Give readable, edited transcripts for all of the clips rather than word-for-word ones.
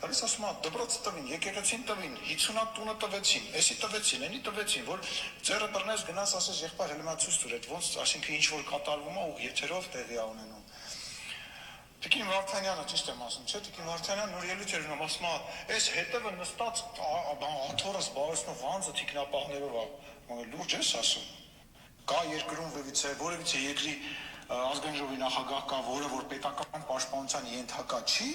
Գալիս ասում է դպրոցը տվին, եկեղեցին տվին, 50 տունը տվեցին, էսի տվեցին, էնի տվեցին, որ ձեռը բռնես գնաս ասես եղբայր հելմա ցույց տուր, այդ ոնց այսինքն ինչ որ կատարվում է ու եթերով տեղի է ունենում։ Տիկին Վարդանյանը ճիշտ եմ ասում, չէ՞, Տիկին Վարդանյանը նոր ելույթ էր ունում, ասում է, այս հետևը նստած աթոռս բարեսնող հանձը թիկնապահներով է, լուրջ ես ասում։ Կա երկրում որևիցե երկրի ազգային ժողովի նախագահ կա, որը որ պետական պաշտպանության ենթակա չի,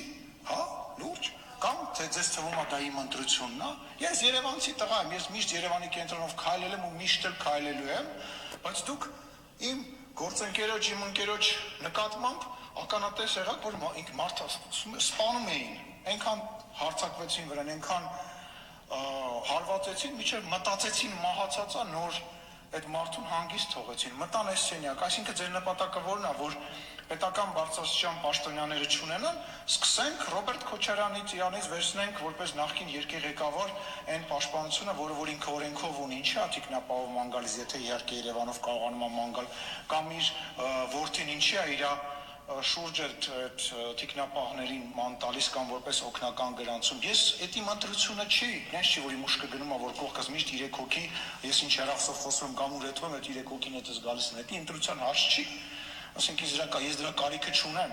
հա, լուրջ, կամ թե ձեզ թվում է դա իմ ընտրությունն է։ Ես Երևանցի տղա եմ, ես միշտ Երևանի կենտրոնով քայլել եմ ու միշտ էլ քայլելու եմ, բայց դուք իմ գործընկերոջ, իմ ընկերոջ նկատմամբ ականատես եղաք, որ մարդը սպանում էին, այնքան հարձակվեցին վրան, այնքան հարվածեցին, մինչև մտածեցին մահացածա նոր այդ մարդուն հանգիստ թողեցին, մտան այս սենյակ, այսինքն ձեր նպատակը որն է, որ պետական բարձրաստիճան պաշտոնյաները չունենան, սկսենք Ռոբերտ Քոչարյանից իրանից վերցնենք որպես նախկին երկրի ղեկավար այն պաշտպանությունը, որ ինքը օրենքով ունի, ինչի աթիկնապահով ման գալիս, եթե իհարկե Երևանով կարողանում է ման գալ, կամ իր որդին ինչի է իր շուրջը այդ թիկնապահներին ման տալիս կամ որպես օգնական գրանցում։ Ես այդ իմ ընտրությունը չի, նենց չի, որ իմ ուշքը գնում է, որ կողքս միշտ 3 հոգի, ես ինչ հեռախոսով խոսում կամ ուրետվում, այդ 3 հոգին հետս գալիս են, այդ ընտրության հարց չի, ասենք ես դրա կարիքը չունեմ,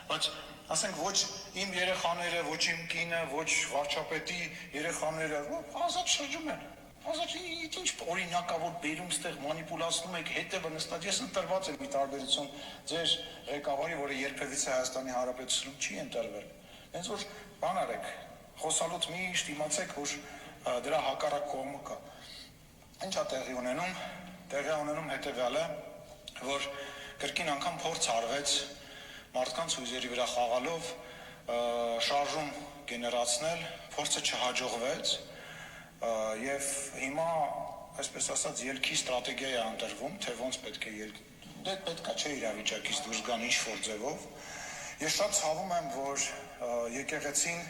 բայց ասենք ոչ իմ երեխաները, ոչ իմ կինը, ոչ վարչապետի երեխաները ազատ շրջում են։ Ազատ ինչ օրինակա որ բերում ստեղ մանիպուլացնում եք, հետևը նստած, ես ընտրված եմ մի տարբերություն ձեր ղեկավարի, որը երբևիցե Հայաստանի Հանրապետությունում չի ընտրվել։ Հենց որ բան արեք, խոսալուց միշտ իմացեք, որ դրա հակառակ կողմը կա։ Ինչ է տեղի ունենում։ Տեղի ունենում հետևյալը, որ կրկին անգամ փորձ արվեց մարդկանց հույզերի վրա խաղալով շարժում գեներացնել, փորձը չհաջողվեց եւ հիմա, այսպես ասած, ելքի ստրատեգիա է ընտրվում, թե ոնց պետք է դե պետք է չէ իրավիճակից դուրս գան ինչ-որ ձևով։ Ես շատ ցավում եմ, որ եկեղեցին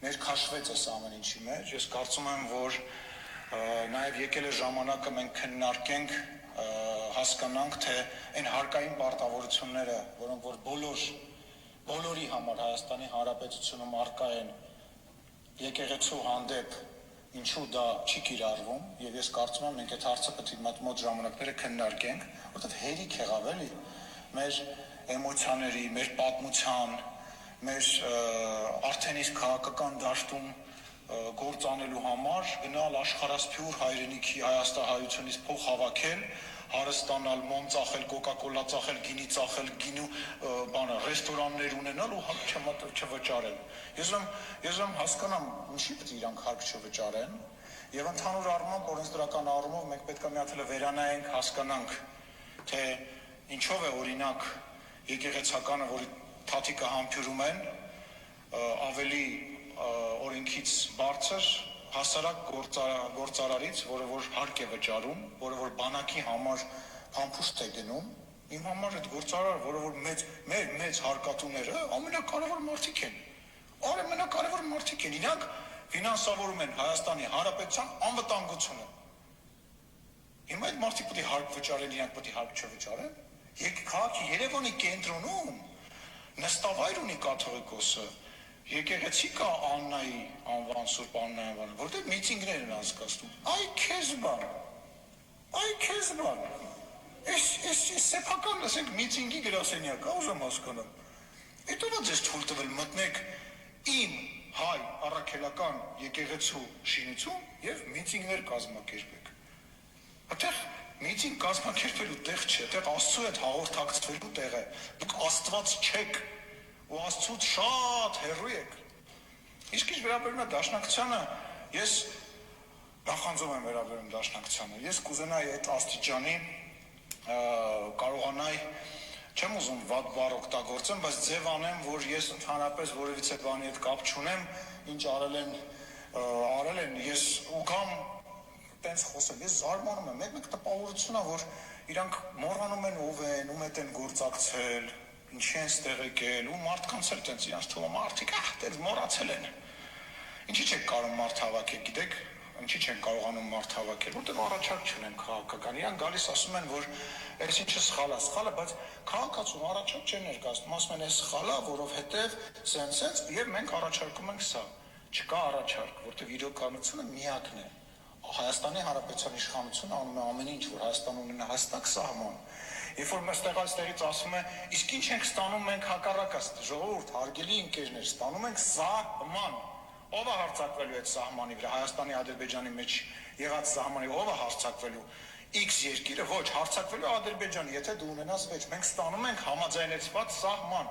ներքաշվեց այս ամեն ինչի մեջ։ Ես կարծում եմ, որ նաեւ եկել է ժամանակը մենք քննարկենք, հասկանանք, թե այն հարկային պարտավորությունները, որոնք որ բոլորի համար Հայաստանի Հանրապետությունում առկա են եկեղեցու հանդեպ, ինչու դա չի կիրառվում, եւ ես կարծում եմ մենք այդ հարցը պետք է մոտ ժամանակները քննարկենք, որովհետեւ հերիք եղավ էլի մեր էմոցիաների, մեր պատմության, մեր արդեն իսկ քաղաքական դաշտում գործ անելու համար գնալ աշխարհասփյուր հայրենիքի հայաստանայությունից փող հավաքել, հարստանալ, մոմ ծախել, կոկա-կոլա ծախել, գինի ծախել, գինու բանը, ռեստորաններ ունենալ ու հարկ չվճարել։ Ես ում հասկանամ, ինչի պետք է իրանք հարկ չվճարեն, եւ ընդհանուր առմամբ օրենսդրական առումով մենք պետք է մի հատ վերանայենք, հասկանանք, թե ինչով է օրինակ եկեղեցականը, որի թաթիկը համբյուրում են, ավելի օրենքից բարձր հասարակ գործարարից, որը որ հարկ է վճարում, որը որ բանակի համար փամփուշտ է գնում, իմ համար այդ գործարարը, որը որ մեծ հարկատուները ամենակարևոր մարդիկ են։ Ամենակարևոր մարդիկ են, իրանք ֆինանսավորում են Հայաստանի Հանրապետության անվտանգությունը։ Հիմա այդ մարդիկ պետք է հարկ վճարեն, իրանք պետք է հարկ չվճարեն։ Քաղաքի Երևանի կենտրոնում նստավայր ունի կաթողիկոսը, եկեղեցի կա Աննայի անվան, Սուրբ Աննայի անվան, որտեղ միտինգներ են անցկացնում։ Այ քեզ բան։ Այս սեփական, ասենք, միտինգի գրասենյակ, ուզում հասկանամ։ Հետո նա ձեզ թույլ տվել մտնեք իմ հայ առաքելական եկեղեցու շինություն եւ միտինգներ կազմակերպեք։ Այդտեղ միտինգ կազմակերպելու տեղ չէ, այդտեղ Աստծո հետ հաղորդակցվելու տեղ է։ Դուք Աստված չեք ու Աստծուց շատ հեռու եք։ Իսկ ինչ վերաբերում է Դաշնակցությանը, ես նախանձում եմ վերաբերում Դաշնակցությանը։ Ես կուզենայի այդ աստիճանի կարողանայի, չեմ ուզում վատ բառ օգտագործեմ, բայց ձև անեմ, որ ես ընդհանրապես որևիցե բանի հետ կապ չունեմ, ինչ արել են, ես ու կամ տենց խոսեմ, ես զարմանում եմ, մեկ տպավորություն է, որ իրանք մոռանում են ով են, ում հետ են գործակցել, ինչի են ստեղ եկել, ու մարդկանց էլ տենց իրանց թվում մարդիկ, տենց մոռացել են։ Ինչի չեք կարող մարդ հավաքել, գիտեք, ինչի չեն կարողանում մարդ հավաքել, որտեղ առաջարկ չունեն քաղաքական։ Իրանք գալիս ասում են, որ այս ինչը սխալ է, բայց քաղաքացուն առաջարկ չեն ներկայացնում, ասում են, այս սխալ է, որովհետև սենց, եւ մենք առաջարկում ենք սա։ Չկա առաջարկ, որտեղ իրականությունը միակն է։ Հայաստանի Հանրապետության իշխանությունը անում է ամեն ինչ, որ Հայաստանը ունենա հստակ սահման։ Երբ որ այստեղից ասում է, իսկ ինչ ենք ստանում մենք հակառակը, ժողովուրդ, հարգելի ընկերներ, ստանում ենք սահման։ Ո՞վ է հարձակվելու այդ սահմանի վրա, Հայաստանի Ադրբեջանի մեջ եղած սահմանի, ո՞վ է հարձակվելու։ X երկիրը ոչ, հարձակվելու Ադրբեջանը, եթե դու ունենաս վեճ, մենք ստանում ենք համաձայնեցված սահման։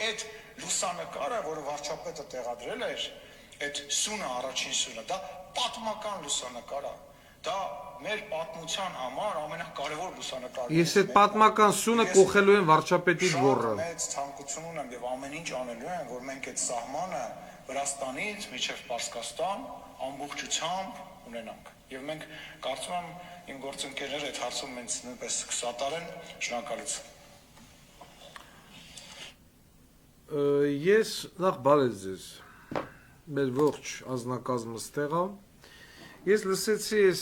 Այդ լուսանկարը, որը վարչապետը տեղադրել էր, այդ սյունը, առաջին սյունը, դա պատմական լուսանկար է։ Դա մեր պատմության համար ամենակարևոր լուսանկարն է։ Ես այդ պատմական սյունը կոխելու եմ վարչապետի դվորը։ Մեծ ցանկություն ունեմ եւ ամեն ինչ անելու եմ, որ մենք այդ սահմանը Վրաստանից մինչև Պարսկաստան ամբողջությամբ ունենանք։ Եվ մենք կարծում եմ իմ գործընկերները այդ հարցում ինձ նույնպես կսատարեն, շնորհակալություն։ Ես նախ բարև ձեզ։ Մեր ողջ անձնակազմը ստեղ է։ Ես լսեցի այս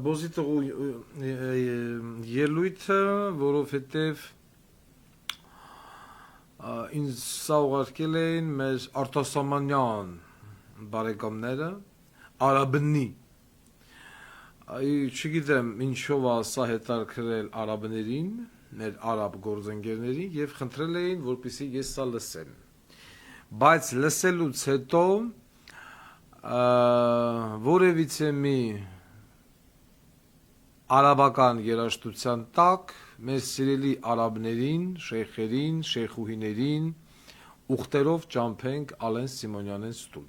բոզիտողու ելույթը, որովհետև ինձ սա ուղարկել էին մեր արտասահմանյան բարեկամները, արաբնի։ Չգիտեմ ինչով է սա հետաքրքրել արաբներին, մեր արաբ գործընկերներին եւ խնդրել էին, որպեսզի ես սա լսեմ։ Բայց լսելուց հետո որևիցե մի արաբական երաժշտության տակ մեր սիրելի արաբներին, շեյխերին, շեյխուհիներին ուխտերով ճամփենք Ալեն Սիմոնյանեն ստուն։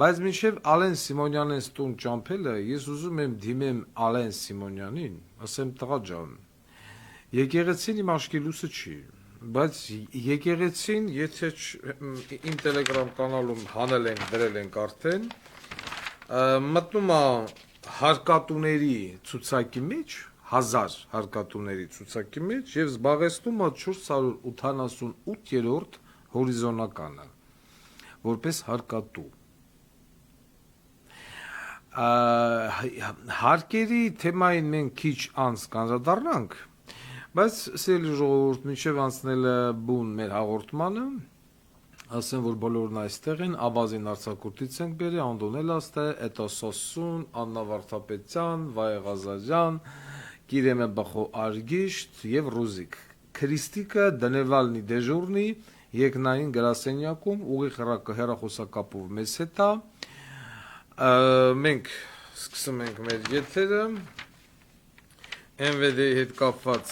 Բայց մինչև Ալեն Սիմոնյանեն ստուն ճամփելը ես ուզում եմ դիմեմ Ալեն Սիմոնյանին, ասեմ տղա ջան, եկեղեցին իմ աչքի լույսը չի, բայց եկեղեցին, եթե իմ Telegram կանալում հանել ենք, դրել ենք արդեն, մտնում է հարկատուների ցուցակի մեջ, 1000 հարկատուների ցուցակի մեջ եւ զբաղեցնում է 488-րդ հորիզոնականը, որպես հարկատու։ Հարկերի թեմային մենք քիչ անց կանդրադառնանք, բայց սիրելի ժողովուրդ, մինչև անցնելը բուն մեր հաղորդմանը, ասեմ, որ բոլորն այստեղ են, Աբազին արձակուրդից ենք բերի, Անդոնել աստե, Էտոսոսուն, Աննա Վարդապետյան, Վայե Ղազարյան, Կիրեմե Բախո Արգիշտ եւ Ռուզիկ։ Քրիստիկը դնևալնի դեժուրնի երկնային գրասենյակում ուղիղ հեռախոսակապով մեզ հետ է։ Մենք սկսում ենք մեր եթերը։ MVD-ի հետ կապված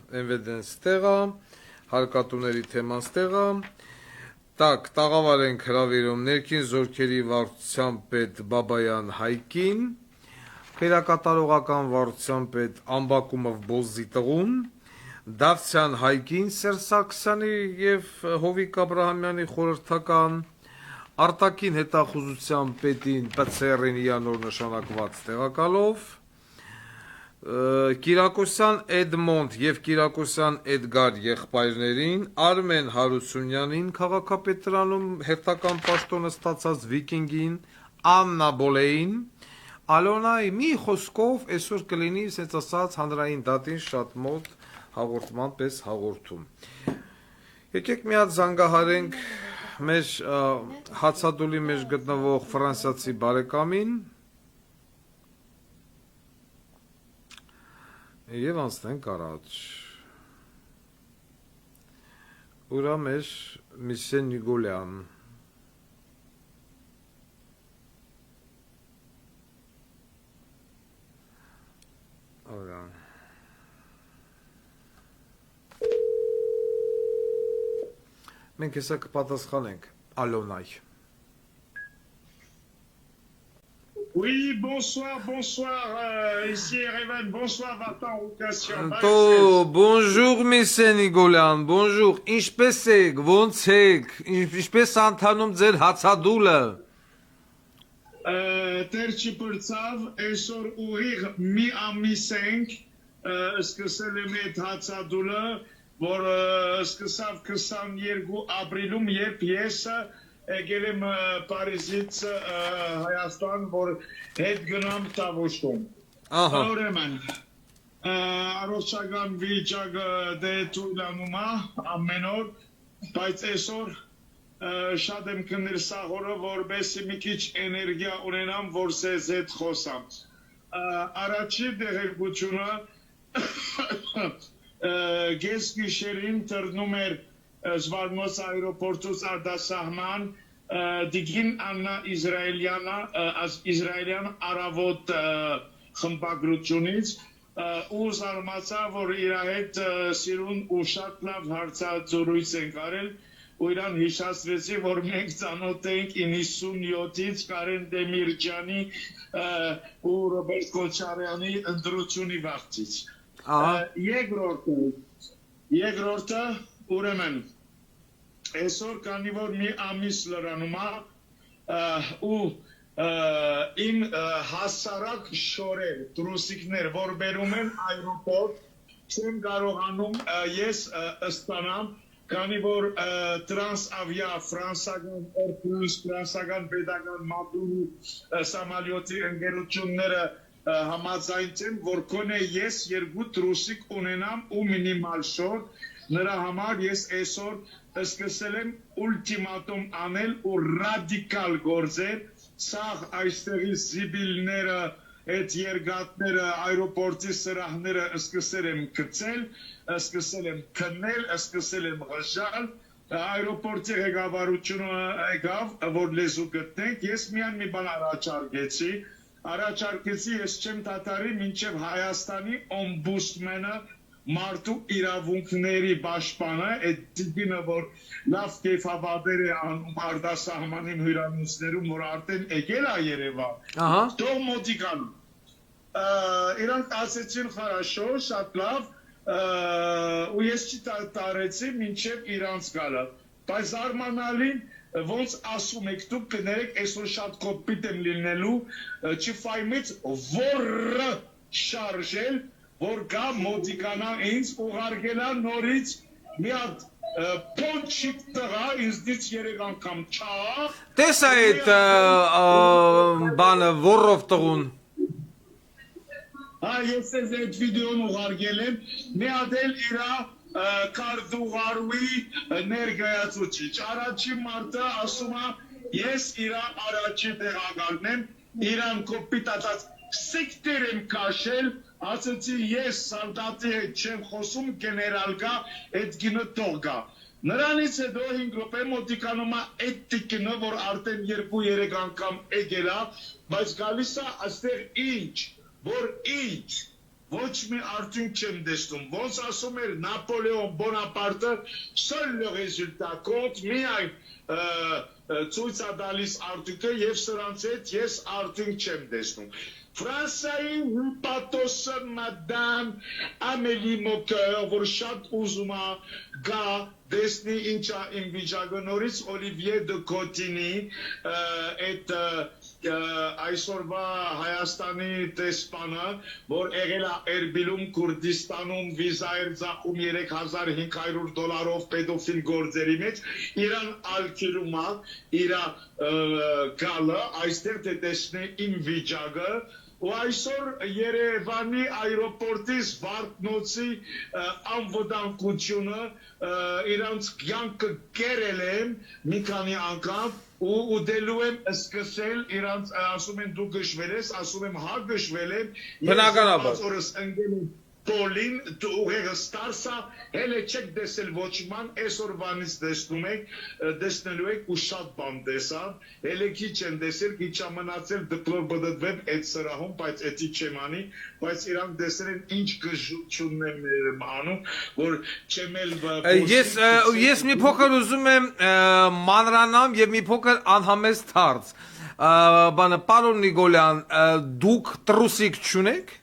MVD-ն ստեղ է, հարկատուների թեման ստեղ է։ Так, տաղավար ենք հրավիրում ներքին զորքերի վարչության պետ Բաբայան Հայկին, քերակատարողական վարչության պետ Ամբակումով Բոզիտողուն, Դավթյան Հայկին Սերժ Սարգսյանի եւ Հովիկ Աբրահամյանի խորհրդական, արտաքին հետախուզության պետին ՊՑՌ-ին յանոր նշանակված տեղակալով, Կիրակոսյան Էդմոնդ եւ Կիրակոսյան Էդգար եղբայրներին, Արմեն Հարությունյանին քաղաքապետարանում հերթական պաշտոնը ստացած վիկինգին, Աննա Բոլեին, Ալոնայի մի խոսքով այսօր կլինի, ասենց ասած, հանրային դատին շատ մոտ հաղորդման պես հաղորդում։ Եկեք մի հատ զանգահարենք մեր հացադուլի մեջ գտնվող ֆրանսիացի բարեկամին Եվ անցնենք առաջ։ Ուրա մեր Միսեն Նիգոլյան։ Ուրա։ Մենք հեսա կպատասխանենք Ալոնայ։ Oui, bonsoir, ici Erevan, bonsoir, Vatan Rocation. Bonjour, Mr. Նիգոլյան, bonjour, ինչպես եք, ոնց եք, ինչպես անթանում ձեր հացադուլը։ Տեր չպրծավ, այսօր ուղիղ մի ամիս ենք, սկսել եմ այդ հացադուլը, որ սկսավ 22 ապրիլում, երբ ես եկել եմ Փարիզից Հայաստան, որ հետ գնամ Տավուշում։ Ուրեմն, առողջական վիճակը դե թույլանում է ամեն օր, բայց այսօր շատ եմ քնել սաղորը, որբեսի մի քիչ էներգիա ունենամ, որ սեզ հետ խոսամ։ Առաջի դեղեցությունը գես գիշերին տրնում էր Զվարմոս այրոպորտուց արտասահման Դիգին Աննա Իսրայելյան արավոտ խմբագրությունից ու զարմացա, որ իր հետ սիրուն ու շատ լավ հարցազրույց ենք արել ու իրան հիշացրեցի, որ մենք ծանոթ ենք 97-ից Կարեն Դեմիրճյանի ու Ռոբերտ Քոչարյանի ընտրությունի վաղտից։ Երկրորդը ուրեմն այսօր քանի որ մի ամիս լրանում է ու իմ հասարակ շորեր, տրուսիկներ, որ բերում են այրոպորտ, չեմ կարողանում ես ստանամ, քանի որ Տրանսավիա ֆրանսական Airplus, ֆրանսական պետական մատունի սամալյոտի ընկերությունները համաձայնեցին, որ կոնե ես երկու տրուսիկ ունենամ ու մինիմալ շոր, նրա համար ես այսօր սկսել եմ ուլտիմատում անել ու ռադիկալ գործեր, սաղ այստեղի զիբիլները, այդ երգատները, այրոպորտի սրահները սկսել եմ գցել, սկսել եմ քննել, սկսել եմ ղժալ, այրոպորտի ղեկավարությունը եկավ, որ լեզու գտնենք, ես միայն մի բան առաջարկեցի, ես չեմ դադարի մինչև Հայաստանի օմբուդսմենը մարդու իրավունքների պաշտպանը, այդ դիգինը, որ լավ կեֆավադեր է անում արտասահմանին հյուրանոցներում, որ արդեն եկել է Երևան, թող մոտիկանում։ Իրանք ասեցին խարաշո, շատ լավ, ու ես չտարեցի մինչև իրանց գալը, բայց զարմանալին, ոնց ասում եք դուք կներեք, այսօր շատ կոպիտ եմ լինելու, չֆայմից որը շարժել, որ գա մոտիկանա ինձ ուղարկելա նորից մի հատ փոնչիկ տղա ինձնից 3 անգամ չա տես այդ բանը որով տղուն ես այդ վիդեոն ուղարկել եմ մի հատ էլ իրա կարդուղարուի ներկայացուցիչ առաջի մարդը ասում է ես իրա առաջի տեղակալն եմ իրան կոպիտացած սեկտեր եմ կաշել ասեցի ես սալդատի հետ չեմ խոսում գեներալ գա այդ գինը թող գա նրանից հետո 5 րոպե մոտիկանում է այդ տիկինը որ արդեն 2-3 անգամ եկել է բայց գալիս է այստեղ ինչ որ ինչ ոչ մի արդյունք չեմ տեսնում ոնց ասում էր Նապոլեոն Բոնապարտը seul le résultat compte միայն ցույց է տալիս արդյունքը եւ սրանց հետ ես արդյունք չեմ տեսնում Ֆրանսիայի հուպատոսը մադամ Ամելի Մոկեր, որ շատ ուզում է գա դեսնի ինչա իմ վիճակը նորից Օլիվիե դը Կոտինի այդ այսօրվա Հայաստանի տեսփանը, որ եղել է Էրբիլում Քուրդիստանում վիզա էր ծախում $3500 պետոֆիլ գործերի մեջ, իրան ալքիրում է իր գալը, այստեղ թե տեսնի իմ վիճակը ու այսօր Երևանի այրոպորտի Զվարթնոցի անվտանգությունը իրանց կյանքը կերել եմ մի քանի անգամ ու դելու եմ սկսել իրանց ասում են դու գժվել ես ասում եմ հա գժվել եմ բնականաբար օրս ընկել եմ Polin, ուղեղը ստարսա, հելը չեք դեսել ոչ ման, այսօրվանից դեսնելու եք ու շատ բան տեսավ, հելը քիչ են դեսել, քիչ ամնացել դպլոր բդդվեմ այդ սրահում, բայց էտի չեմ անի, բայց իրանք դեսել են ինչ գժությունն եմ անում, որ չեմ էլ Ես մի փոքր ուզում եմ մանրանամ և մի փոքր անհամես թարց, բանը պարոն Նիկոլյան, դուք տրուսիկ չունեք?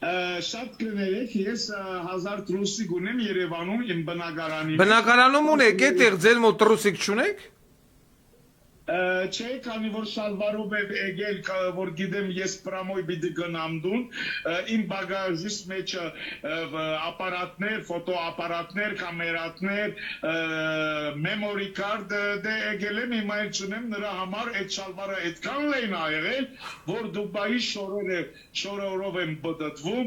Շատ կներեք, ես 1000 տրուսիկ ունեմ Երևանում իմ բնակարանի։ Բնակարանում ունեք, այդտեղ ձեր մոտ տրուսիկ չունեք։ Չէ, քանի որ շալվարով եմ եկել, որ գիտեմ ես պրամոյ պիտի գնամ դուն, իմ բագաժիս մեջ ապարատներ, ֆոտոապարատներ, կամերատներ, memory card դե եկել եմ, հիմա էլ չունեմ, նրա համար այդ շալվարը այդքան լայն ա եղել, որ Դուբայի շորերով եմ բդդվում,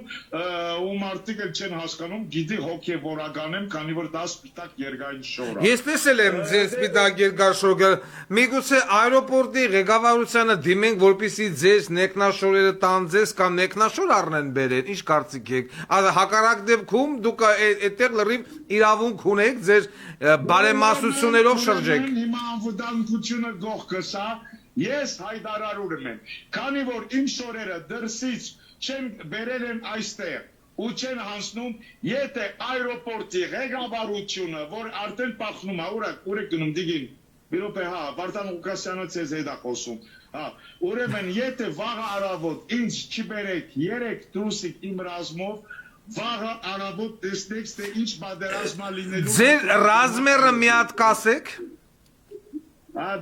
ու մարդիկ էլ չեն հասկանում, գիտի հոգևորական եմ, քանի որ դա սպիտակ երկայն շոր ա։ Ես տեսել եմ ձեր սպիտակ երկար շորը, միգուցե այրոպորտի ղեկավարությանը դիմենք, որպեսզի ձեզ նեկնաշորերը տան ձեզ կամ նեկնաշոր առնեն բերեն, ինչ կարծիք եք։ Հակառակ դեպքում դուք այդտեղ լրիվ իրավունք ունեք ձեր բարեմասություններով շրջեք։ Հիմա անվտանգությունը գողքս ա, ես հայտարարում եմ, քանի որ իմ շորերը դրսից չեն բերել են այստեղ ու չեն հանցնում, եթե այրոպորտի ղեկավարությունը, որ արդեն պախնում ա, ուր եք գնում դիգին, Բիրոպե, հա, Վարդան Ղուկասյանը ձեզ հետ ա խոսում, հա, ուրեմն եթե վաղը առավոտ ինձ չբերեք 3 դրուսիկ իմ ռազմով, վաղը առավոտ տեսնեք, թե ինչ պատերազմա լինելու։ Ձեր ռազմերը մի հատ կասեք։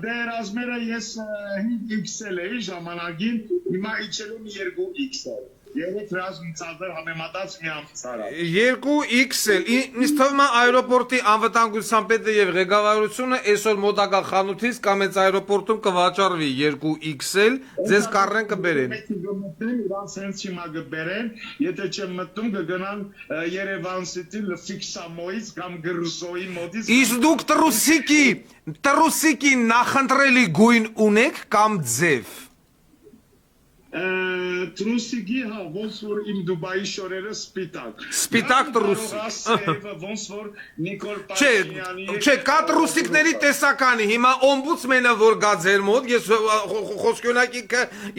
Դե ռազմերը ես 5 XL էի ժամանակին, հիմա իջել եմ 2 XL։ Երեք ռազմ ծադր համեմատած մի ամսարա։ 2 XL, ինձ թվում է այրոպորտի անվտանգության պետը եւ ղեկավարությունը այսօր մոտակա խանութից կամ այս այրոպորտում կվաճառվի 2 XL, ձեզ կառնեն կբերեն։ Իրանց հենց հիմա կբերեն, եթե չեմ մտնում կգնան Երևան City Ֆիքսամոից կամ Գրսոյի մոտից։ Իսկ դուք տրուսիկի նախընտրելի գույն ունեք կամ ձև։ Տրուսիկի, հա, ոնց որ իմ Դուբայի շորերը սպիտակ։ Սպիտակ տրուսիկ։ Ոնց որ Նիկոլ Չէ, չէ, կա տրուսիկների տեսականի, հիմա օմբուդսմենը որ գա ձեր մոտ, ես խոսքյոնակի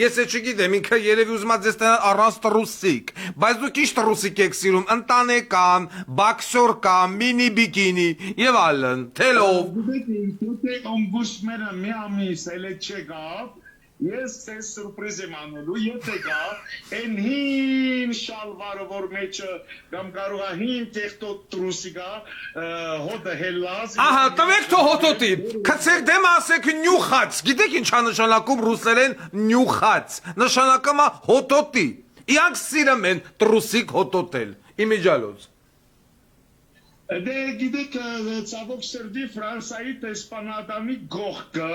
ես չգիտեմ, ինքը երևի ուզում է ձեզ տանել առանց տրուսիկ, բայց դուք ինչ տրուսիկ եք սիրում, ընտանեկան, բաքսորկան, մինի բիկինի եւ այլն, թելով։ Գիտեք, օմբուդսմենը մի ամիս էլ չեկավ, ես ձեզ սուրպրիզ եմ անելու, եթե գա, են հին շալվարը, որ մեջը կամ կարող է հին տեխտոտ տրուսի գա, հոտը հելլազ։ Ահա, տվեք թո հոտոտի, կցեք դեմ ասեք նյուխած, գիտեք ինչա նշանակում ռուսերեն նյուխած, նշանակում է հոտոտի, իանք սիրում են տրուսիկ հոտոտել, իմիջալոց։ Դե գիտեք ցավոք սրդի Ֆրանսայի տեսփանադամի գողքը,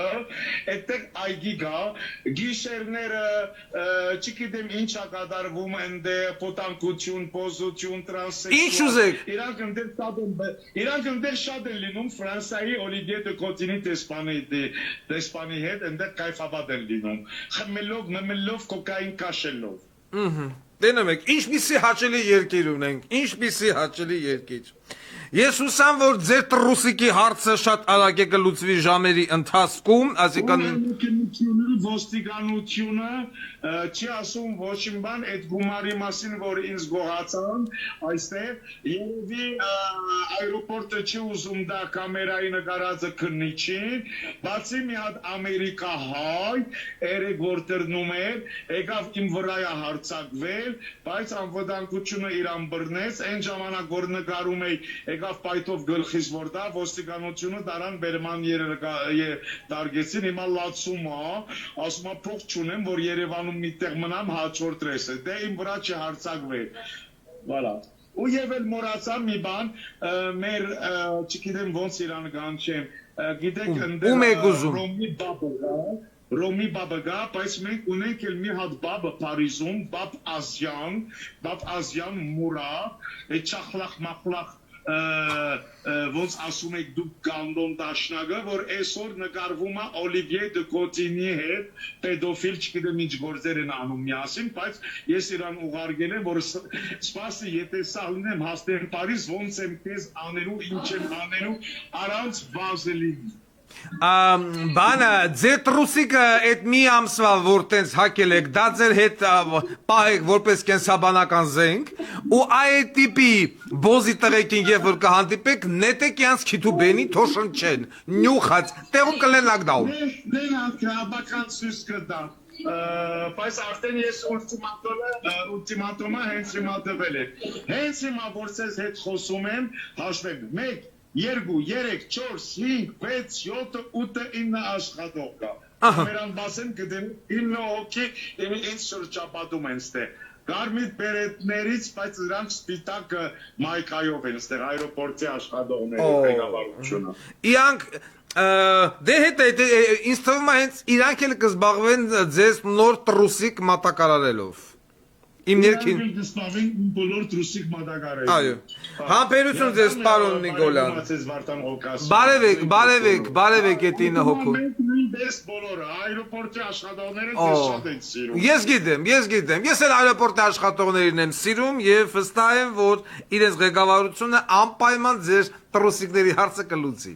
այդտեղ այգի գա, գիշերները չգիտեմ ինչա կատարվում ընդ փոթանկություն, պոզություն, տրանսեքսուալ։ Ինչ ուզեք։ Իրանք ընդեր շատ են լինում Ֆրանսայի Օլիվիե դե Կոտինի տեսփանի հետ, ընդեր կայֆաբադ են լինում։ Խմելով, մմելով, կոկային կաշելով։ Տենում եք, ինչպիսի հաճելի երկիր ունենք, ինչպիսի հաճելի երկիր։ Ես հուսամ, որ ձեր տրուսիկի հարցը շատ արագ է կլուծվի ժամերի ընթացքում, այսինքն ոստիկանությունը չի ասում ոչ մի բան այդ գումարի մասին, որ ինձ գոհացան, այստեղ երևի այրոպորտը չի ուզում դա կամերայի նկարածը քննիչին, բացի մի հատ ամերիկահայ, երեք որ տրնում էր, եկավ իմ վրայա հարձակվել, բայց անվտանգությունը իրան բռնեց, այն ժամանակ որ նկարում էի եկավ պայթով գլխից որ դա ոստիկանությունը դարան բերման դարգեցին, հիմա լացում ա, ասում ա փող չունեմ, որ Երևանում միտեղ մնամ հաջորդ ռեսը, դե իմ վրա չհարձակվեր, վալա։ Ու եւ էլ մոռացա մի բան, մեր չգիտեմ ոնց իրան կանչեմ, գիտեք ընդեր Ռոմի բաբը գա, բայց մենք ունենք էլ մի հատ բաբը Փարիզում, բաբ Ազյան մուրա, այդ չախլախ մախլախ ոնց ասում եք դուք գանդոն դաշնակը, որ այսօր նկարվում է Օլիվիե դե Կոտինի հետ, պեդոֆիլ չգիտեմ ինչ գործեր են անում միասին, բայց ես իրան ուղարկել եմ, որ սպասի, եթե սա ունեմ հասնեմ Փարիզ, ոնց եմ քեզ անելու, ինչ եմ անելու, առանց վազելին։ Բանը, ձեր տրուսիկը այդ մի ամսվա որ տենց հակել եք, դա ձեր հետ պահեք որպես կենսաբանական զենք, ու այդ տիպի բոզի տղեկին և որ կհանդիպեք, նետեք յանց քիթու բենի թոշն չեն, նյուխած, տեղում կլեն լակդաուն։ Դենանք հաբական սույս կտա, բայց արդեն ես ուլտիմատոմը հենց հիմա տվել եմ, հենց հիմա որ ձեզ հետ խոսում եմ, հաշվեմ, մեկ, 2, 3, 4, 5, 6, 7, 8, 9 աշխատող կա։ Ամերան բասեն կդեմ 9 հոգի ինձ շրջապատում են ստեղ։ Կարմիր բերետներից, բայց նրանք սպիտակ մայքայով են ստեղ այրոպորտի աշխատողները ղեկավարությունը։ Իրանք դե հետ ինձ թվում է հենց իրանք էլ կզբաղվեն ձեզ նոր տրուսիկ մատակարարելով։ Իմ ներքին Դստավին բոլոր տրուսիկ մատակարարել։ Այո։ Համբերություն ձեզ, պարոն Նիկոլյան։ Բարևեք այդ 9 հոգու։ Մենք բոլորը այրոպորտի աշխատողները դες շատ են սիրում։ Ես գիտեմ։ Ես էլ այրոպորտի աշխատողներին եմ սիրում եւ վստահ եմ, որ իրենց ղեկավարությունը անպայման ձեր տրուսիկների հարցը կլուծի։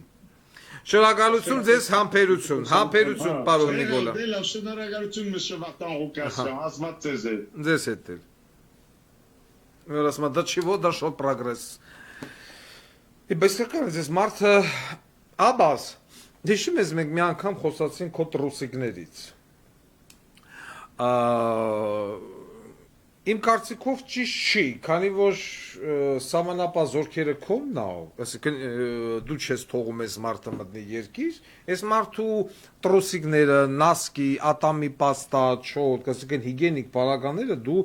Շնորհակալություն ձեզ, համբերություն, պարոն Նիկոլա։ Դե լավ, շնորհակալություն Մշո Վատան Ղուկասյան, ազատ ձեզ է։ Ձեզ հետ էլ։ Որ ասում դա չիվո դա շոտ պրոգրես։ Բայց կան ձեզ մարդը Աբաս, հիշում ես մենք մի անգամ խոսացինք քո տրուսիկներից։ Իմ կարծիքով ճիշտ չի, քանի որ սահմանապահ զորքերը քոնն ա, այսինքն դու չես թողում ես մարդը մտնի երկիր, այս մարդու տրոսիկները, նասկի, ատամի պաստա, չոտ, այսինքն հիգիենիկ բառականները դու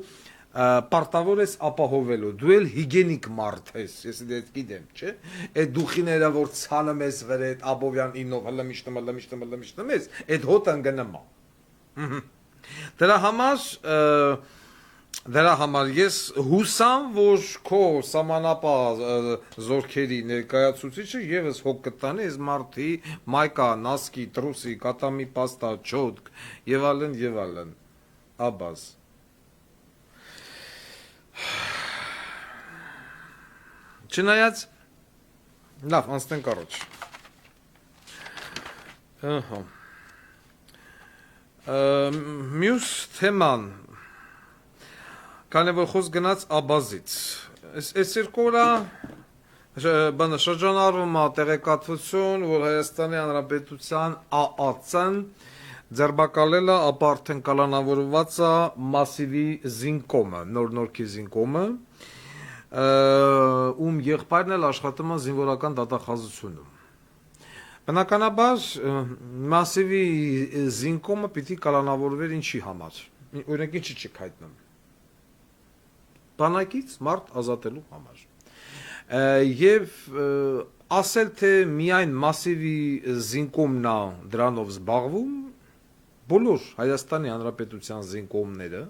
պարտավոր ես ապահովելու, դու էլ հիգիենիկ մարդ ես, ես դա գիտեմ, չէ՞։ Այդ դուխիները որ ցանում ես վրեդ Աբովյան 9-ով հլմիշտում ես, այդ հոտը ընկնեմ։ Դրա համար ես հուսամ, որ քո սահմանապահ զորքերի ներկայացուցիչը եւս հոգ կտանի այս մարդի մայկա, նասկի, տրուսի, կատամի պաստա, չոտ եւ այլն, Աբաս։ Չնայած լավ, անցնենք առաջ։ Ահա։ Մյուս թեման Քանի որ խոսք գնաց Աբազից, այս երկուը բանը շրջանառվում է տեղեկատվություն, որ Հայաստանի Հանրապետության ԱԱՑ-ն ձերբակալել է ապա արդեն կալանավորված է մասիվի զինկոմը, նոր-նորքի զինկոմը, ում եղբայրն էլ աշխատում է զինվորական դատախազությունում։ Բնականաբար մասիվի զինկոմը պիտի կալանավորվեր ինչի համար, օրինակ ինչի չեք հայտնում։ Բանակից մարդ ազատելու համար։ Եվ ասել թե միայն մասիվի զինկոմն է դրանով զբաղվում, բոլոր Հայաստանի Հանրապետության զինկոմները,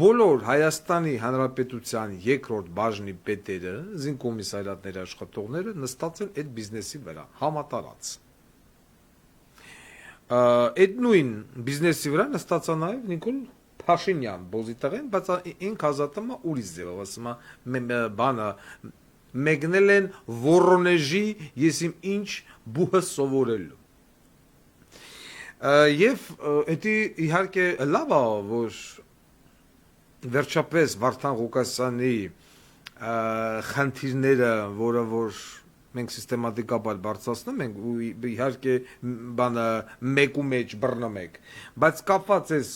բոլոր Հայաստանի Հանրապետության երկրորդ բաժնի պետերը, զինկոմիսարիատների աշխատողները նստած են այդ բիզնեսի վրա, համատարած։ Այդ նույն բիզնեսի վրա նստած է նաև Նիկոլ Փաշինյան բոզիտեղեն, բայց ինք ազատում է ուրիշ ձևով, ասում է բանը մեկնել են Վորոնեժի ես իմ ինչ բուհը սովորելու։ Եվ դա իհարկե լավ է, որ վերջապես Վարդան Ղուկասյանի խնդիրները, որը որ մենք սիստեմատիկաբար բարձրացնում ենք ու իհարկե բանը մեկու մեջ բռնում ենք, բայց կապված էս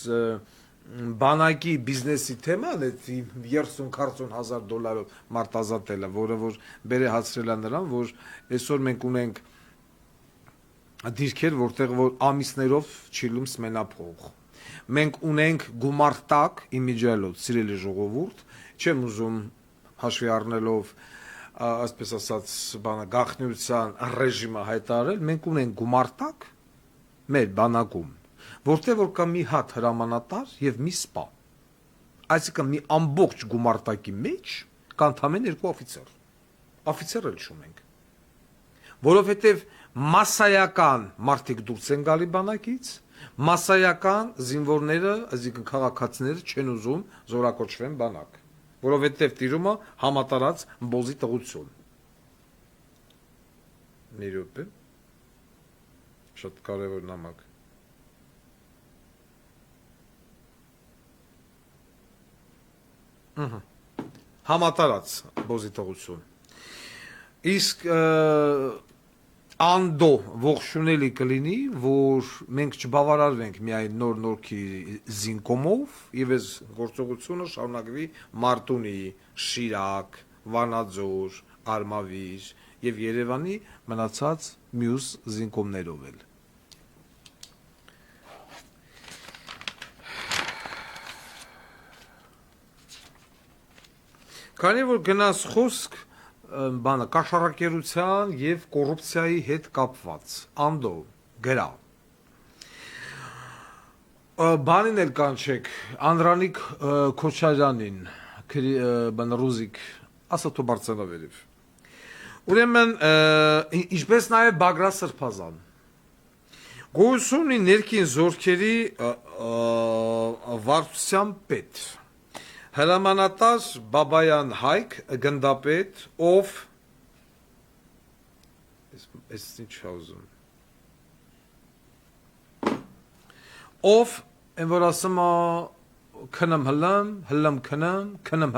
բանակի բիզնեսի թեման է 30-40 հազար դոլարով մարդ ազատելը, որը որ բերե հացրել է նրան, որ այսօր մենք ունենք դիրքեր, որտեղ որ ամիսներով չիլում սմենափող։ Մենք ունենք գումարտակ իմիջիալոց, սիրելի ժողովուրդ, չեմ ուզում հաշվի առնելով, այսպես ասած, բանը գաղտնիության ռեժիմը հայտարարել, մենք ունենք գումարտակ մեր բանակում, որտեղ որ կա մի հատ հրամանատար եւ մի սպա։ Այսինքն մի ամբողջ գումարտակի մեջ կան ընդամենը 2 օֆիցեր։ Օֆիցեր էլ չունենք։ Որովհետեւ մասսայական մարդիկ դուրս են գալի բանակից, մասսայական զինվորները, այսինքն քաղաքացիները չեն ուզում զորակոչվեն բանակ, որովհետեւ տիրում է համատարած բոզի տղություն։ Մի րոպե։ Շատ կարևոր նամակ։ Համատարած բոզիտողություն։ Իսկ անդո ողջունելի կլինի, որ մենք չբավարարվենք միայն նոր-նորքի զինկոմով, եւ այս գործողությունը շարունակվի Մարտունի, Շիրակ, Վանաձոր, Արմավիր եւ Երևանի մնացած մյուս զինկոմներով էլ։ Քանի որ գնաց խոսք բանը կաշառակերության եւ կոռուպցիայի հետ կապված, անդո գրա բանին էլ կանչեք Անդրանիկ Քոչարյանին բան ռուզիկ ասա թո բարձրավերև ուրեմն ինչպես նաեւ Բագրատ Սրբազան գույսունի ներքին զորքերի վարչության պետ Հրամանատար Բաբայան Հայկ գնդապետ ով ես ինչ ուզում ով են որ ասում քնեմ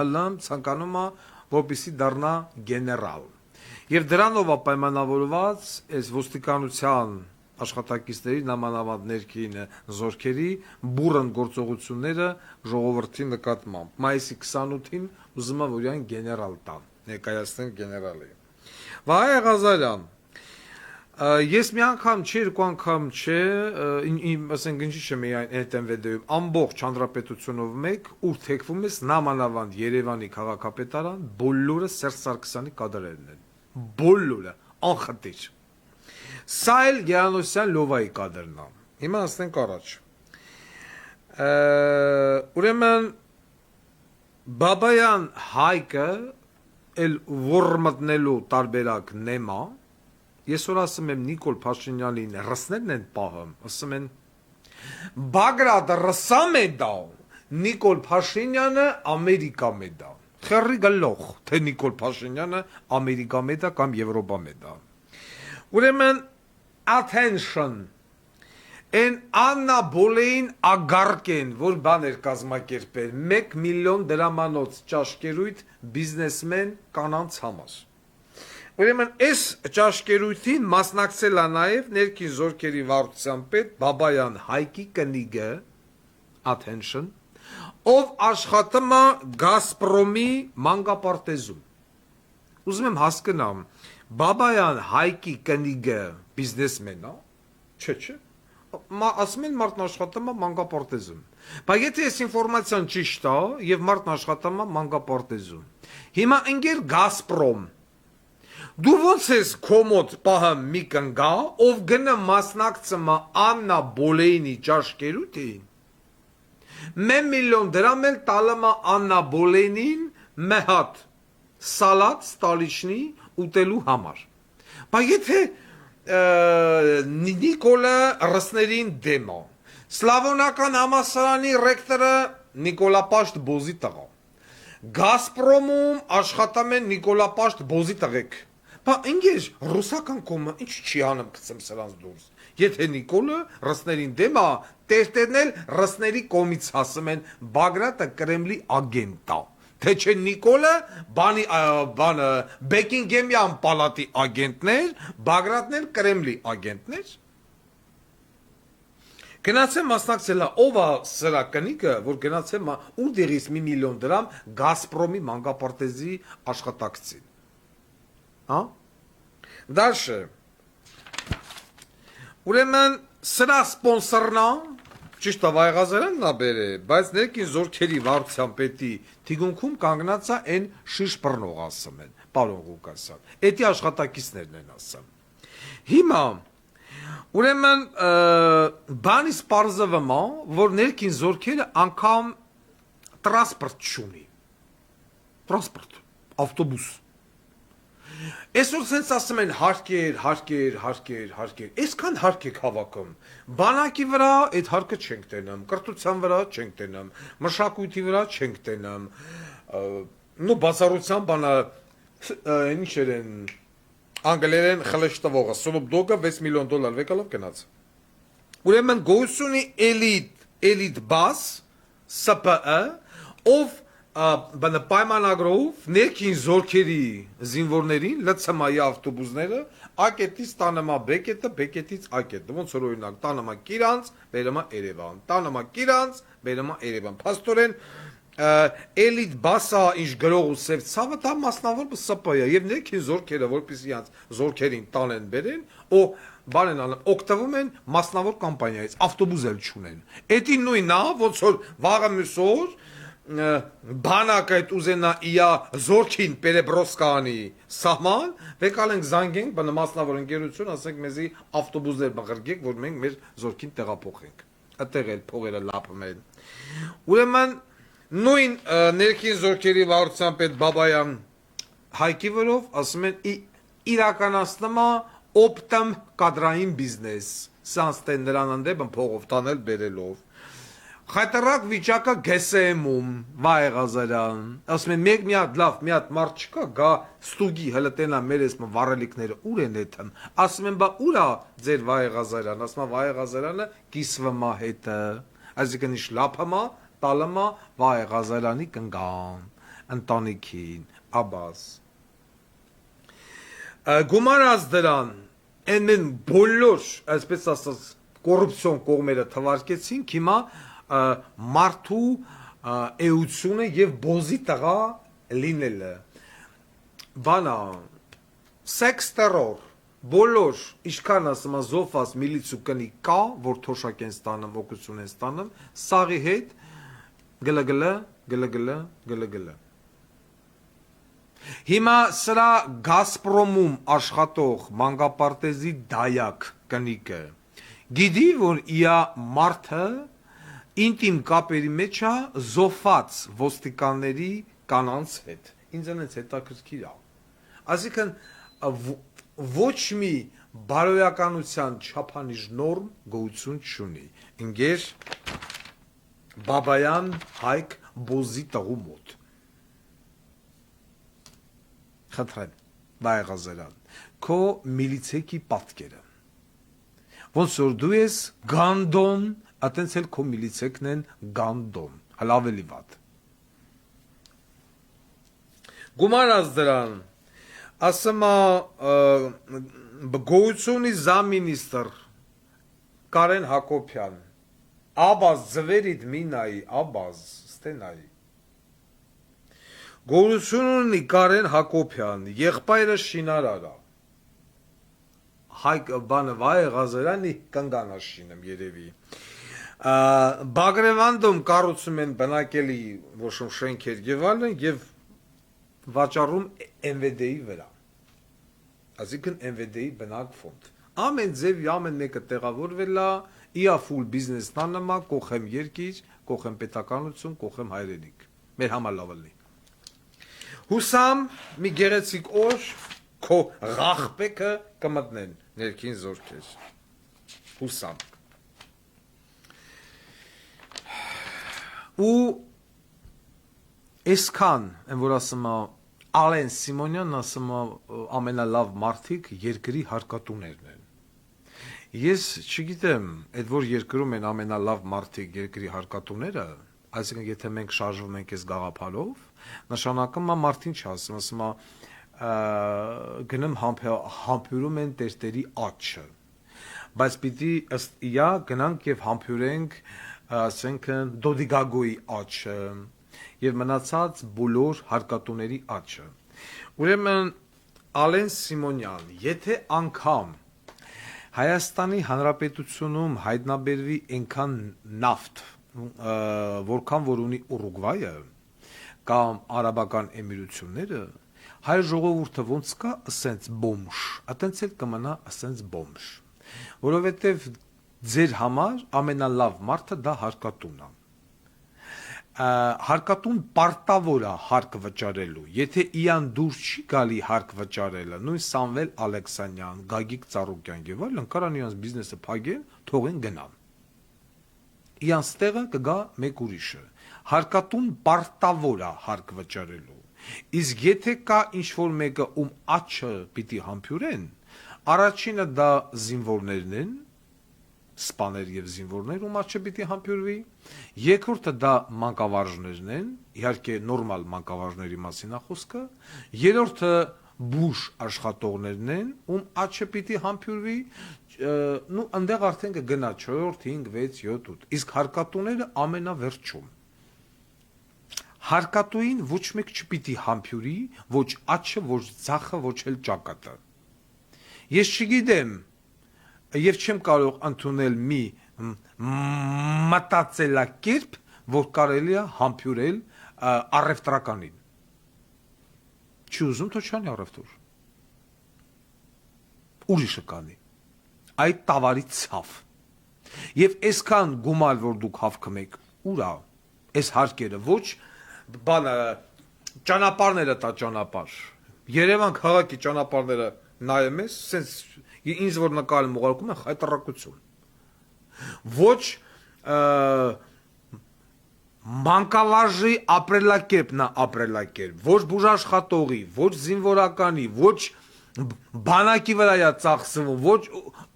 հլամ ցանկանում է որպեսզի դառնա գեներալ եւ դրանով է պայմանավորված այս ոստիկանության աշխատակիցների նամանավանդ ներքին զորքերի բուրըն գործողությունները ժողովրդի նկատմամբ մայիսի 28-ին ուզում եմ որ այն գեներալ տան ներկայացնեն գեներալի Վահե Ղազարյան ես մի անգամ չէ երկու անգամ չէ ասենք ինչի՞ չէ միայն ՆՏՄՎ-ում ամբողջ հանրապետությունով մեկ ուր թեքվում ես նամանավանդ Երևանի քաղաքապետարան բոլորը Սերժ Սարգսյանի կադրերն են բոլորը անխտիր Սա էլ Գերանոսյան լովայի կադրն է։ Հիմա ասենք առաջ։ Ուրեմն Բաբայան Հայկը էլ որ մտնելու տարբերակ նեմա։ Ես որ ասում եմ Նիկոլ Փաշինյանին ռսներն են պահում, ասում են Բագրատը ռսամ է դա, Նիկոլ Փաշինյանը Ամերիկա է դա։ Խերի գլոխ, թե Նիկոլ Փաշինյանը Ամերիկա է դա կամ Եվրոպա է դա։ Ուրեմն attention en Anna Boleyn ագարկեն որ բաներ կազմակերպել 1 միլիոն դրամանոց ճաշկերույթ բիզնեսմեն կանանց համար ուրեմն այս ճաշկերույթին մասնակցել է նաև ներքին զորքերի վարչության պետ Բաբայան Հայկի կնիգը attention ով աշխատում է Գազպրոմի մանկապարտեզում ուզում եմ հասկանամ Բաբայան Հայկի կնիգը բիզնեսմեն է, չէ, ասում են մարդն աշխատում է մանկապարտեզում, բայց եթե այս ինֆորմացիան ճիշտ է և մարդն աշխատում է մանկապարտեզում, հիմա ընկեր Գազպրոմ, դու ոնց ես քո մոտ պահում մի կնգա, ով գնը մասնակցում է Աննա Բոլեյնի ճաշկերութին, 1 միլիոն դրամ էլ տալում է Աննա Բոլեյնին մի հատ սալատ ստալիչնի ուտելու համար, բայց եթե Նիկոլը ռսներին դեմ է, Սլավոնական համալսարանի ռեկտորը Նիկոլապաշտ Բոզի տղա, Գազպրոմում աշխատում են Նիկոլապաշտ Բոզի տղեկ, բայց ինգեր ռուսական կոմը ինչ չի անում գցեմ սրանց դուրս, եթե Նիկոլը ռսներին դեմ է, տերտերն էլ ռսների կողմից ասում են Բագրատը Կրեմլի ագենտ է Թե չէ Նիկոլը բանը Բեկինգեմյան պալատի ագենտներ, Բագրատն էլ Կրեմլի ագենտներ։ Գնացեմ մասնակցել ով է սրա կնիկը, որ գնացեմ ու դերից 1 միլիոն դրամ Գազպրոմի մանկապարտեզի աշխատակցին։ Հա? Դաշը։ Ուրեմն սրա սպոնսորնա Ճիշտ է Վահե Ղազարյանն է բերե, բայց ներքին զորքերի վարչության պետի թիկունքում կանգնած է այն շիշ բռնող ասում են, պարոն Ղուկասյան, էդի աշխատակիցներն են ասում։ Հիմա, ուրեմն բանից պարզվում է, որ ներքին զորքերը անգամ տրանսպորտ չունի, տրանսպորտ, ավտոբուս, Այսօր սենց ասում են հարկեր, այսքան հարկ եք հավաքում, բանակի վրա այդ հարկը չենք տենում, կրթության վրա չենք տենում, մշակույթի վրա չենք տենում, բացառության բանը, ինչ են, անգլերեն խլեշ տվողը, Սնոպ Դոգը 6 միլիոն դոլար վեկալով գնաց։ Ուրեմն գոյություն ունի էլիտ բաս, ՍՊԸ, ով պայմանագրով ներքին զորքերի զինվորներին լցմայի ավտոբուսները ակետից տանեմա բեկետը, բեկետից ակետը, ոնց որ օրինակ տանեմա Կիրանց, բերեմա Երևան, տանեմա Կիրանց, բերեմա Երևան, փաստորեն էլիտ բասա ինչ գրող ու սև ցավը դա մասնավոր ՍՊ-ը եւ ներքին զորքերը որպեսզի անց զորքերին տանեն բերեն ու բանեն անում օգտվում են մասնավոր կամպանիայից ավտոբուս էլ չունեն էդի նույնն է ոնց որ վաղը մյուսօր բանակը այդ ուզենա իա զորքին Պերեբրոսկանի սահման վեկալ ենք զանգենք բնա մասնավոր ընկերություն ասենք մեզի ավտոբուսներ բղրգեք որ մենք մեր զորքին տեղափոխենք այդտեղ էլ փողերը լափում են ուրեմն նույն ներքին զորքերի վարչության պետ Բաբայան հայկի վրով ասում են իրականացնում է օպտիմ կադրային բիզնես սանստեն նրան ընդդեմ փողով տանել բերելով Խայտարակ վիճակը գեսեմում վայ Ղազարյան ասում են մեկ մի հատ լավ մի հատ մարդ չկա գա ստուգի հələ տենա մեր էս վարելիքները ուր են էթն ասում են բա ուրա ձեր վայ Ղազարյան ասում է վայ Ղազարյանը կիսվմա հետը այսինքն ինչ լափամա տալմա վայ Ղազարյանի կնգան ընտանիքին աբաս գումարած դրան են բոլոր այսպես ասած կոռուպցիոն կողմերը թվարկեցին հիմա մարդու էությունը եւ բոզի տղա լինելը բանա սեքս տերոր բոլոր ինչքան ասում զոֆաս միլիցու կնի կա որ թոշակ են ստանում օգություն են ստանում սաղի հետ գլգլը հիմա սրա Գազպրոմում աշխատող մանկապարտեզի դայակ կնիկը գիտի որ իա մարդը ինտիմ կապերի մեջ է զոֆած ոստիկանների կանանց հետ ինձ այնց հետաքրքիր է այսինքն ոչ մի բարոյականության չափանիշ նորմ գոյություն չունի ընկեր Բաբայան Հայկ Բոզի տղու մոտ խնդրեմ վայ Ղազարյան քո միլիցեքի պատկերը ոնց որ դու ես գանդոն Atենց էլ քո միլիցեկն են գանդոն, հələ ավելի վատ։ Գումարած դրան, ասում գոյությունի զամինիստր Կարեն Հակոբյան, աբազ ձվերիդ մինայի, աբազ, ստենայի։ Գոյություն ունի Կարեն Հակոբյան, եղբայրը շինարարա։ Հայկ բանը վայ Ղազարյանի կնգանա շինեմ երևի։ Բագրևանդում կառուցում են բնակելի ոչմ շենքեր եւ այլն եւ վաճառում MVD-ի վրա։ Այսինքն MVD-ի բնակ ֆոնդ։ Ամեն ձև ամեն մեկը տեղավորվել է, իա ֆուլ բիզնեսն աննամա, կողեմ երկիր, կողեմ պետականություն, կողեմ հայրենիք։ Մեր համալավալի։ Հուսամ մի գեղեցիկ օր քո ղախպեկը կմտնեն ներքին զորքեր։ Հուսամ։ Ու այսքան, են որ ասում Ալեն Սիմոնյանն ասում ամենալավ մարդիկ երկրի հարկատուներն են։ Ես չգիտեմ, այդ որ երկրում են ամենալավ մարդիկ երկրի հարկատուները, այսինքն եթե մենք շարժվում ենք այս գաղափարով, նշանակում է մարդին չասում, գնում համբուրում են տերտերի աչը։ Բայց պիտի ըստ իա գնանք եւ համբուրենք ասենք Դոդիգագոյի աչը եւ մնացած բոլոր հարկատուների աչը։ Ուրեմն Ալեն Սիմոնյան, եթե անգամ Հայաստանի Հանրապետությունում հայտնաբերվի այնքան նավթ, որքան որ ունի Ուրուգվայը կամ Արաբական Էմիրությունները, հայ ժողովուրդը ոնց կա ասենց բոմժ, այտենց էլ կմնա ասենց բոմժ, որովհետեւ ձեր համար ամենալավ մարդը դա հարկատունն է։ Հարկատուն պարտավոր է հարկ վճարելու, եթե իան դուր չի գալի հարկ վճարելը, նույն Սամվել Ալեքսանյան, Գագիկ Ծառուկյան եւ այլն կարան իրանց բիզնեսը փակեն, թողեն գնան։ Իրանց տեղը կգա մեկ ուրիշը։ Հարկատուն պարտավոր է հարկ վճարելու։ Իսկ եթե կա ինչ-որ մեկը ում աչը պիտի համբուրեն, առաջինը դա զինվորներն են, սպաներ եւ զինվորներ ում աչը պիտի համբուրվի, երկրորդը դա մանկավարժներն են, իհարկե նորմալ մանկավարժների մասին է խոսքը, երրորդը բուժ աշխատողներն են, ում աչը պիտի համբուրվի, նու այնտեղ արդեն կգնա 4, 5, 6, 7, 8, իսկ հարկատուները ամենավերջում։ Հարկատուին ոչ մեկ չպիտի համբյուրի, ոչ աչը, ոչ ձախը, ոչ էլ ճակատը։ Ես չգիտեմ եւ չեմ կարող ընդունել մի մտածելակերպ, որ կարելի է համբյուրել առևտրականին։ Չի ուզում թող չանի առևտուր։ Ուրիշը կանի։ Այդ տավարի ցավ։ Եվ այսքան գումար, որ դուք հավքմեք, ուրա, այս հարկերը, ոչ բանը ճանապարհները տա ճանապարհ։ Երևան քաղաքի ճանապարհները նայում ես, սենց ինձ որ նկարում ուղարկում են խայտարակություն։ Ոչ մանկավարժի ապրելակերպն է ապրելակերպ, ոչ բուժաշխատողի, ոչ զինվորականի, ոչ բանակի վրա է ծախսվում, ոչ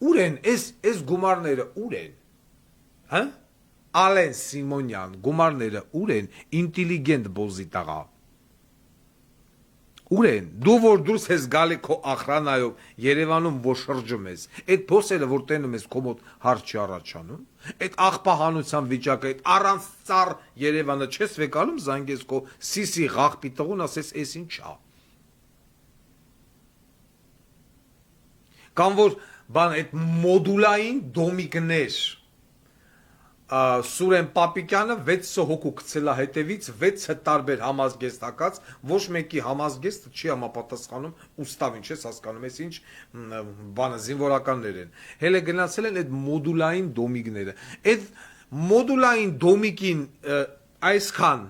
ուր են, այս գումարները ուր են, հա? Ալեն Սիմոնյան, գումարները ուր են, ինտելիգենտ բոզի տղա։ Ուր են, դու որ դուրս ես գալի քո ախրանայով, Երևանում որ շրջում ես, այդ փոսերը որ տենում ես քո մոտ հարց չի առաջանում, այդ աղբահանության վիճակը, այդ առանց ծառ Երևանը չես վեկալում, զանգես քո սիսի աղբի տղուն, ասես էս ինչ է։ Կամ որ բան այդ մոդուլային դոմիկներ Սուրեն Պապիկյանը 600 հոգու գցելա հետևից 6 տարբեր համազգեստակած ոչ մեկի համազգեստը չի համապատասխանում ուստավին չես հասկանում ես ինչ բանը զինվորականներ են հելը գնացել են այդ մոդուլային դոմիկները այդ մոդուլային դոմիկին այսքան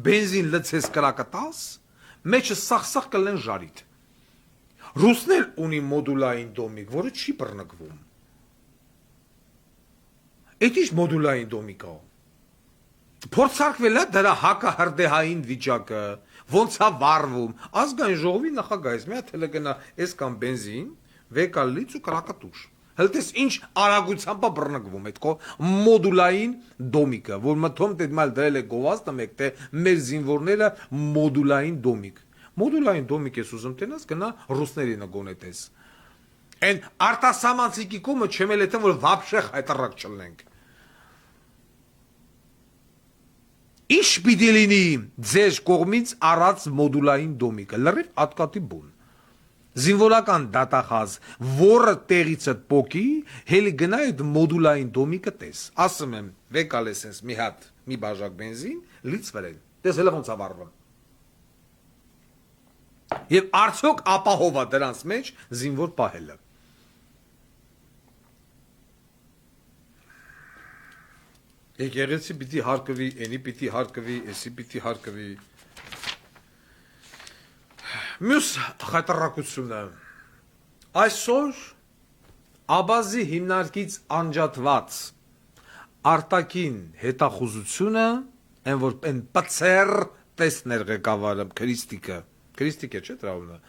բենզին լցես կրակը տաս մեջը սախ կլեն ժարիտ ռուսներ ունի մոդուլային դոմիկ որը չի բռնկվում Այդ ինչ մոդուլային դոմիկա Փորձարկվել է դրա հակահրդեհային վիճակը ոնց է վառվում ազգային ժողովի նախագահից մի հատ հələ գնա այս կամ բենզին վեկալից ու կրակատուշ հəլտես ինչ արագությամբ է բռնկվում այդ քո մոդուլային դոմիկը որ մթոմ դե մալ դրել է գովազդը մեկ թե մեր զինվորները մոդուլային դոմիկ մոդուլային դոմիկ ես ուզում տենաս գնա ռուսներին գոնետես Են արտասահմանցիկի կումը չեմել է որ վաբշե հայտարակ չլնենք Ինչ պիտի լինի ձեր կողմից առած մոդուլային դոմիկը լրիվ ատկատի բուն Զինվորական դատախազ որը տեղից է փոկի հելի գնա այդ մոդուլային դոմիկը տես ասում եմ վեկալես ես մի հատ մի բաժակ բենզին լից վրեն տես հələ ոնց է վառվում Եվ արդյոք ապահով է դրանց մեջ զինվոր պահելը Եկեղեցի պիտի հարկվի, ենի պիտի հարկվի, էսի պիտի հարկվի Մյուս խայտարակությունը Այսօր Աբազի հիմնարկից անջատված արտակին հետախուզությունը են որ են պցեր տեսներ ղեկավարը քրիստիկը Քրիստիկ է չէ դրաունը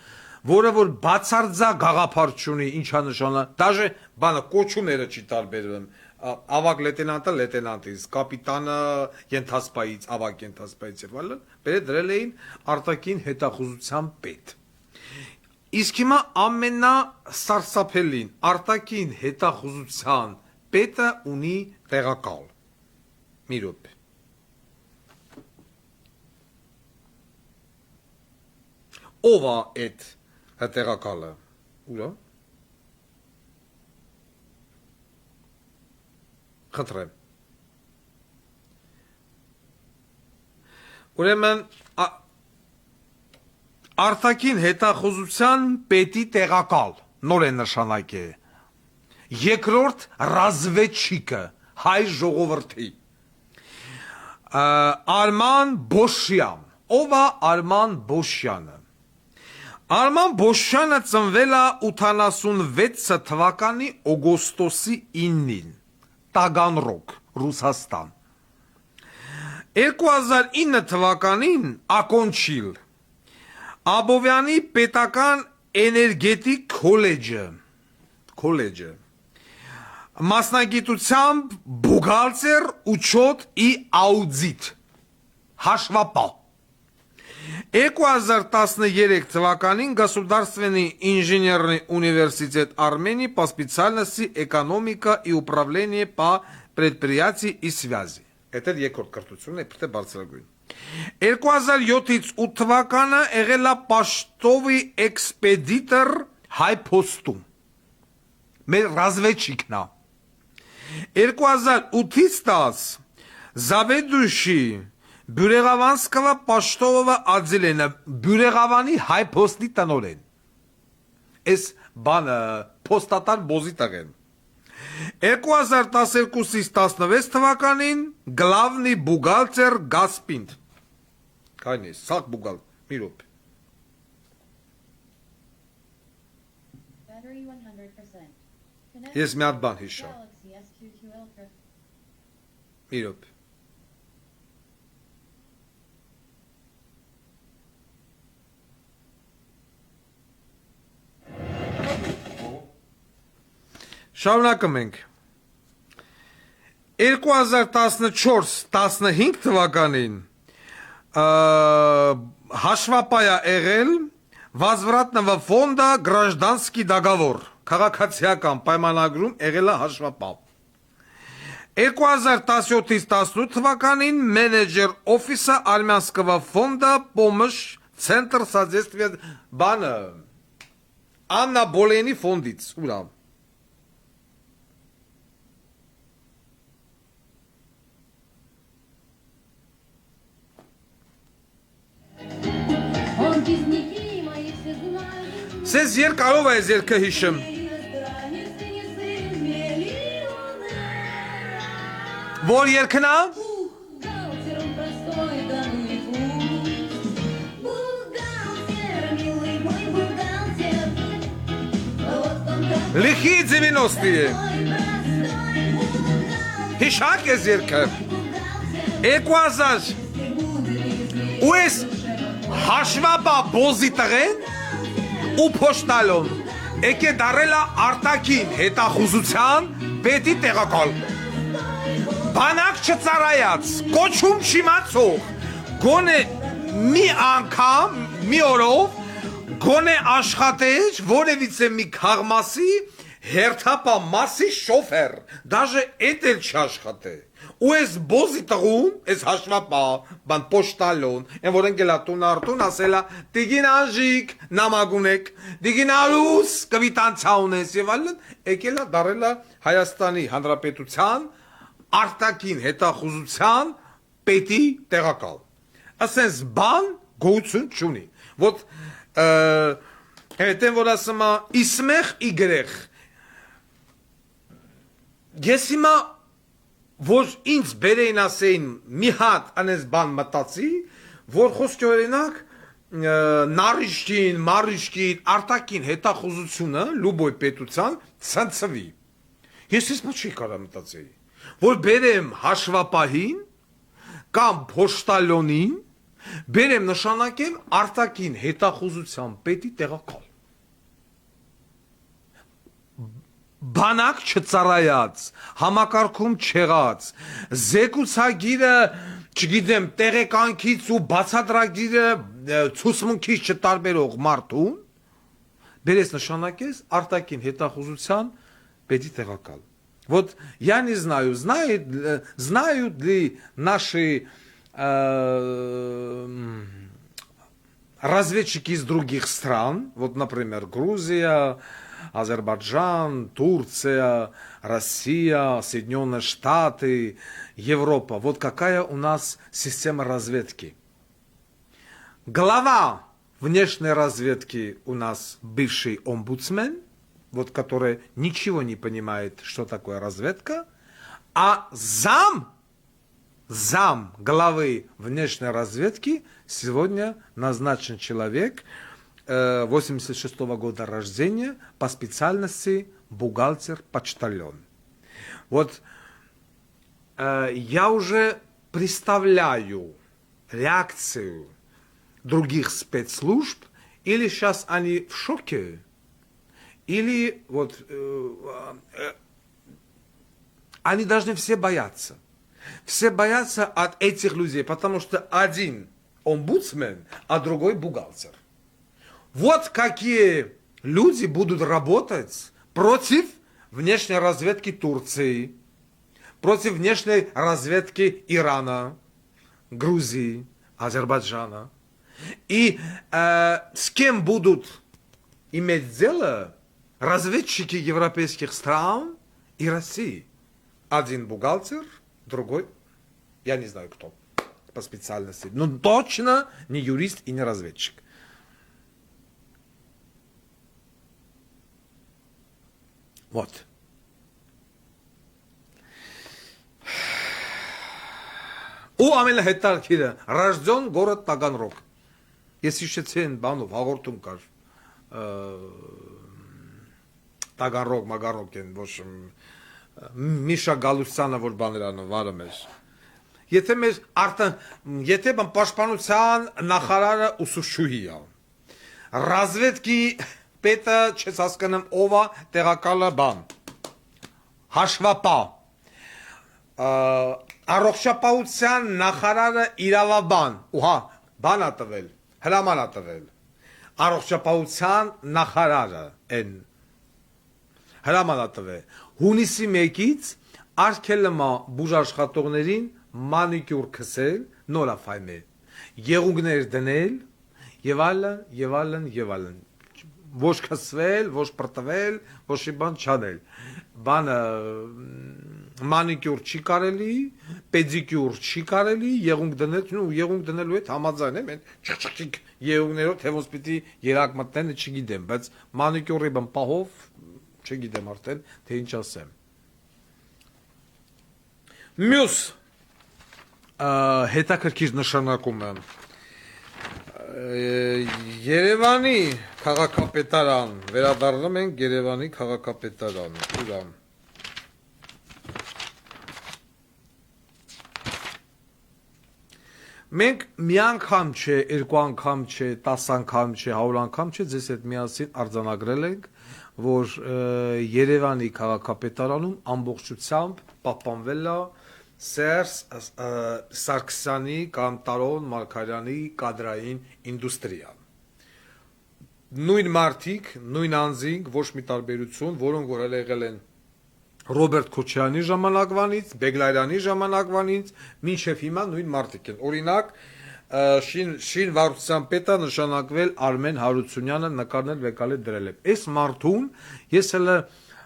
որը որ բացարձակ գաղափար չունի ինչա նշանը դաժե բանը կոչումները չի տարբերվում ավակ լեյտենանտը լեյտենանտից կապիտանը ենթասպայից ավակ ենթասպայից եւ այլն բերե դրել էին արտակին հետախուզության պետ իսկ հիմա ամենասարսափելին արտակին հետախուզության պետը ունի տեղակալ մի րոպե ով է այդ տեղակալը ուրա Խնդրեմ Ուրեմն արտակին հետախուզության պետի տեղակալ նոր է նշանակե երկրորդ ռազմեչիկը հայ ժողովրդի Արման Բոշյան ով է Արման Բոշյանը Արման Բոշյանը ծնվել է 86 թվականի օգոստոսի 9-ին Տագանրոգ, Ռուսաստան 2009 թվականին ակոնչիլ Աբովյանի պետական էներգետիկ քոլեջը մասնագիտությամբ բուղալտեր учет и аудит հաշվապահ 2013 թվականին Государственный инженерный университет Армении по специальности экономика и управление по предприятий и связи. Это երկրորդ կրթությունն է, պետք է բարձրագույն։ 2007-ից 8 թվականը եղել է Պաշտովի էքսպեդիտոր հայ փոստում։ Մեր ռազմեչիկն է։ 2008-ից 10 Զավեդուշի Բյուրեղավանսկова Պաշտովը Ադզելենը Բյուրեղավանի հայ փոստի տնօրեն։ Այս բանը փոստատար բոզի տղեն։ 2012-ից 16 թվականին գլավնի բուգալտեր Գասպինդ։ Քանի սակ բուգալ մի րոպե։ Battery 100%. Ես մի հատ բան հիշա։ Galaxy S22 Ultra. Մի րոպե։ Շարունակում ենք։ 2014-15 թվականին հաշվապայա եղել Возвратного фонда Гражданский договор քաղաքացիական պայմանագրում եղել է հաշվապահ։ 2017-ից 18 թվականին մենեջեր օֆիսը Армянского фонда помощь Центр содействия բանը Աննա Բոլենի ֆոնդից ուրա։ Он без них мои все знают. Սես երկարով է երկը հիշեմ։ Որ երկնա։ Бухгалтер он простой, да ну и пусть. Бухгалтер, милый мой бухгалтер. Вот он такой Լիխի 90-ի է։ простой бухгалтер. Հիշակ ես երկը։ 2000 ու ես հաշվապա բոզի տղեն ու փոշտալոն եկե դարելա արտակին հետախուզության պետի տեղակալ։ Բանակ չծարայած, կոչում չիմացող, գոնե մի անգամ, մի օրով, գոնե աշխատեջ, որևիցե մի քաղմասի, հերթապա մասի շոֆեր, դաժե էտ էլ չաշխատե։ Ու ես բոզի տղում, ես հաշվապա, բան պոշտալոն, են որ են գելա տուն արտուն, ասելա, դիգին անժիկ, նամագունեք, դիգին արուս, կվիտանցա ունես և ալն, եկելա դարելա Հայաստանի Հանրապետության, արտակին հետախուզության պետի տեղակալ։ Ասենց բան գոյություն չունի։ Ոտ հետեն որ ասում է իսմեղ իգրեղ։ Ես հիմա որ ինձ բերեին ասեին մի հատ անես բան մտածի, որ խոսքի օրինակ նարիշկին, մարիշկին, արտակին հետախուզությունը լուբոյ պետության ցնցվի։ Ես ես ոչ չի կարա մտածեի, որ բերեմ հաշվապահին կամ փոշտալոնին, բերեմ նշանակեմ արտակին հետախուզության պետի տեղակալ։ Բանակ չծարայած, համակարգում չեղած, զեկուցագիրը, չգիտեմ, տեղեկանքից ու բացատրագիրը ցուսմունքից չտարբերող մարդուն, բերես նշանակես արտակին հետախուզության պետի տեղակալ։ Вот я не знаю, знают ли наши разведчики из других стран, вот, например, Грузия, Азербайджан, Турция, Россия, Соединенные Штаты, Европа. Вот какая у нас система разведки. Глава внешней разведки у нас бывший омбудсмен, вот, который ничего не понимает, что такое разведка, а зам главы внешней разведки сегодня назначен человек 86-го года рождения по специальности бухгалтер-почтальон. Вот я уже представляю реакцию других спецслужб, или сейчас они в шоке, или вот они должны все бояться. Все боятся от этих людей, потому что один омбудсмен, а другой бухгалтер. Вот какие люди будут работать против внешней разведки Турции, против внешней разведки Ирана, Грузии, Азербайджана. И с кем будут иметь дело разведчики европейских стран и России. Один бухгалтер, другой, я не знаю кто по специальности, но точно не юрист и не разведчик. Вот. Ու ամենահետաքրքիրը Ռաժդոն գորը Տագանրոգ։ Ես հիշեցի այն բանով հաղորդում կար Տագանրոգ, Մագանրոգ են, ոչ Միշա Գալուստյանը որ բաներ անում վարը մեր։ Եթե մեր եթե պաշտպանության նախարարը ուսուցչուհի է։ Ռազվեդկի պետը չես հասկանում ով է տեղակալը բան։ Հաշվապահ առողջապահության նախարարը իրավաբան, ուհա, բան ա տվել, հրաման ա տվել, առողջապահության նախարարը են, հրաման ա տվել, հունիսի 1-ից արգելմա բուժաշխատողներին մանիկյուր քսել, նորաֆայմել, եղունգներ դնել, եւ այլն, եւ այլն, եւ այլն, ոչ քսվել, ոչ պրտվել, ոչ բան չանել, բանը մանիկյուր չի կարելի, պեդիկյուր չի կարելի, եղունգ դնել, ու եղունգ դնելու հետ համաձայն եմ, չխչխիկ եղունգներով թե ոնց պիտի երակ մտնեն, չգիտեմ, բայց մանիկյուրի բան պահով չգիտեմ արդեն, թե ինչ ասեմ։ Մյուս հետաքրքիր նշանակումը Երևանի քաղաքապետարան, վերադառնում ենք Երևանի քաղաքապետարան, ուրան։ Մենք մի անգամ չէ, երկու անգամ չէ, 10 անգամ չէ, 100 անգամ չէ, ձեզ հետ միասին արձանագրել ենք, որ Երևանի քաղաքապետարանում ամբողջությամբ պահպանվել է Սերժ Սարգսյանի կամ Տարոն Մարգարյանի կադրային ինդուստրիան։ Նույն մարդիկ, նույն անձինք, ոչ մի տարբերություն, որոնք որ եղել են Ռոբերտ Քոչարյանի ժամանակվանից, Բեգլարյանի ժամանակվանից, մինչև հիմա նույն մարդիկ են։ Օրինակ, շին վարչության պետը նշանակվել Արմեն Հարությունյանը նկարներ վեկալի դրել է։ Այս մարդուն ես հələ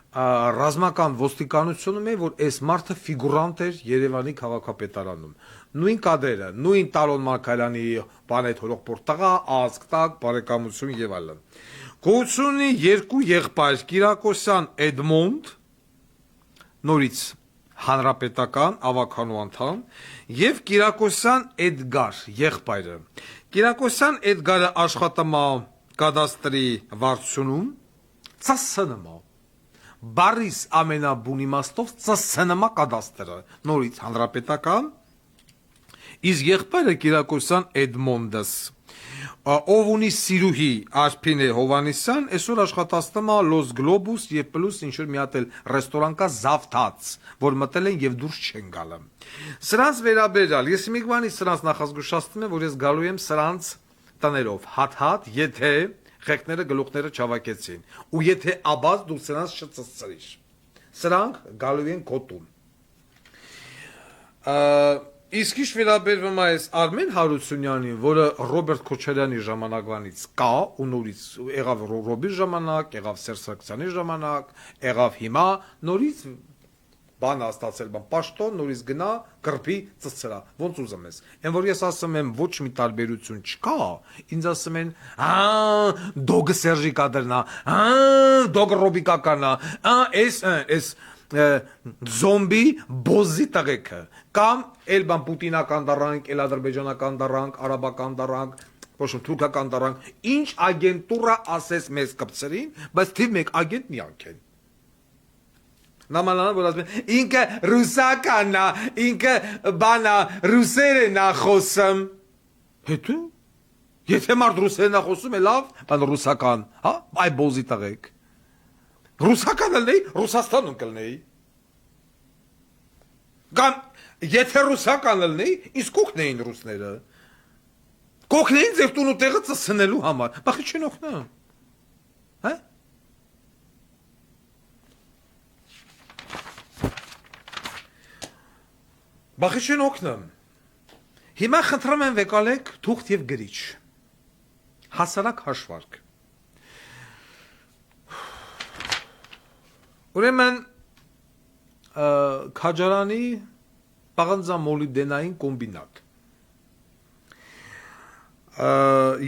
ռազմական ոստիկանությունում է, որ այս մարդը ֆիգուրանտ էր Երևանի քաղաքապետարանում։ Նույն կադրերը, նույն Տարոն Մարգարյանի բանետ հորոպորտ տղա, ազգ տակ, բարեկամություն եւ այլն։ Գոյությունի երկու եղբայր Կիրակոսյան Էդմոնդ նորից հանրապետական ավականու անդամ եւ Կիրակոսյան Էդգար եղբայրը։ Կիրակոսյան Էդգարը աշխատում է կադաստրի վարչությունում, ծասնում է Բարիս ամենաբուն իմաստով ծասնում է կադաստրը, նորից հանրապետական, իսկ եղբայրը Կիրակոսյան Էդմոնդս, ով ունի սիրուհի Արփինե Հովանեսյան, այսօր աշխատացնում է Los Globus եւ պլյուս ինչ որ մի հատ էլ ռեստորան կա Զավթաց, որ մտել են եւ դուրս չեն գալը։ Սրանց վերաբերյալ ես մի բանի սրանց նախազգուշացնում եմ, որ ես գալու եմ սրանց տներով հատ-հատ, եթե խեղկները գլուխները չավակեցին, ու եթե աբաց դու սրանց չծծրիր։ Սրանք գալու են գոտում։ Իսկ ինչ վերաբերվում է այս Արմեն Հարությունյանին, որը Ռոբերտ Քոչարյանի ժամանակվանից կա, ու նորից եղավ Ռոբի ժամանակ, եղավ Սերժ Սարգսյանի ժամանակ, եղավ հիմա, նորից բան ստացել բան պաշտոն, նորից գնա կրպի ծծրա, ոնց ուզում ես։ Այն որ ես ասում եմ ոչ մի տարբերություն չկա, ինձ ասում են, դոգը Սերժի կադրնա, դոգը Ռոբի կականա, այս զոմբի բոզի տղեկը, կամ էլ բան պուտինական դառանք, էլ ադրբեջանական դառանք, արաբական դառանք, ոչ թուրքական դառանք, ինչ ագենտուրա ասես մեզ կպցրին, բայց թիվ մեկ ագենտ միանք են։ Նամանանը որ ասում են, ինքը ռուսականն է, ինքը բանա, ռուսերեն է խոսում։ Հետո, եթե մարդ ռուսերեն է խոսում է լավ, բան ռուսական, հա, այ բոզի տղեկ։ Ռուսական ելնեի, Ռուսաստանում կլնեի։ Կամ, եթե ռուսական ելնեի, իսկ կողքնեին ռուսները։ Կողքնեին ձեր տուն ու տեղը ծսնելու համար, բախի չեն օգնա։ Հա? Բախի չեն օգնամ։ Հիմա խնդրում եմ վեկալեք թուղթ եւ գրիչ։ Հասարակ հաշվարկ։ Ուրեմն Քաջարանի պաղանձամոլիբդենային կոմբինատ։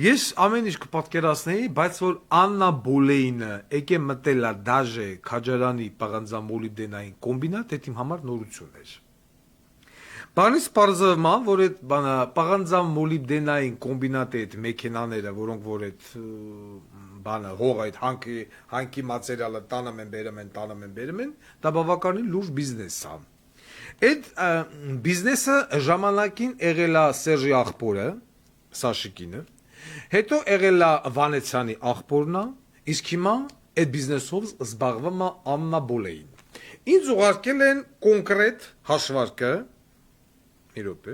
Ես ամեն ինչ կպատկերացնեի, բայց որ Աննա Բոլեինը եկե մտելա դաժե Քաջարանի պաղանձամոլիբդենային կոմբինատ, դա իմ համար նորություն էր։ Բանից պարզվա, որ այդ բանը պաղանձամոլիբդենային կոմբինատի այդ մեքենաները, որոնք որ այդ բանը հող այդ հանքի մատերիալը տանում են, դա բավականին լուրջ բիզնես է։ Այդ բիզնեսը ժամանակին եղել է Սերժի աղբորը, Սաշիկինը, հետո եղել է Վանեցյանի աղբորն է, իսկ հիմա այդ բիզնեսով զբաղվում է Աննա Բոլեին։ Ինձ ուղարկել են կոնկրետ հաշվարկը, մի րոպե,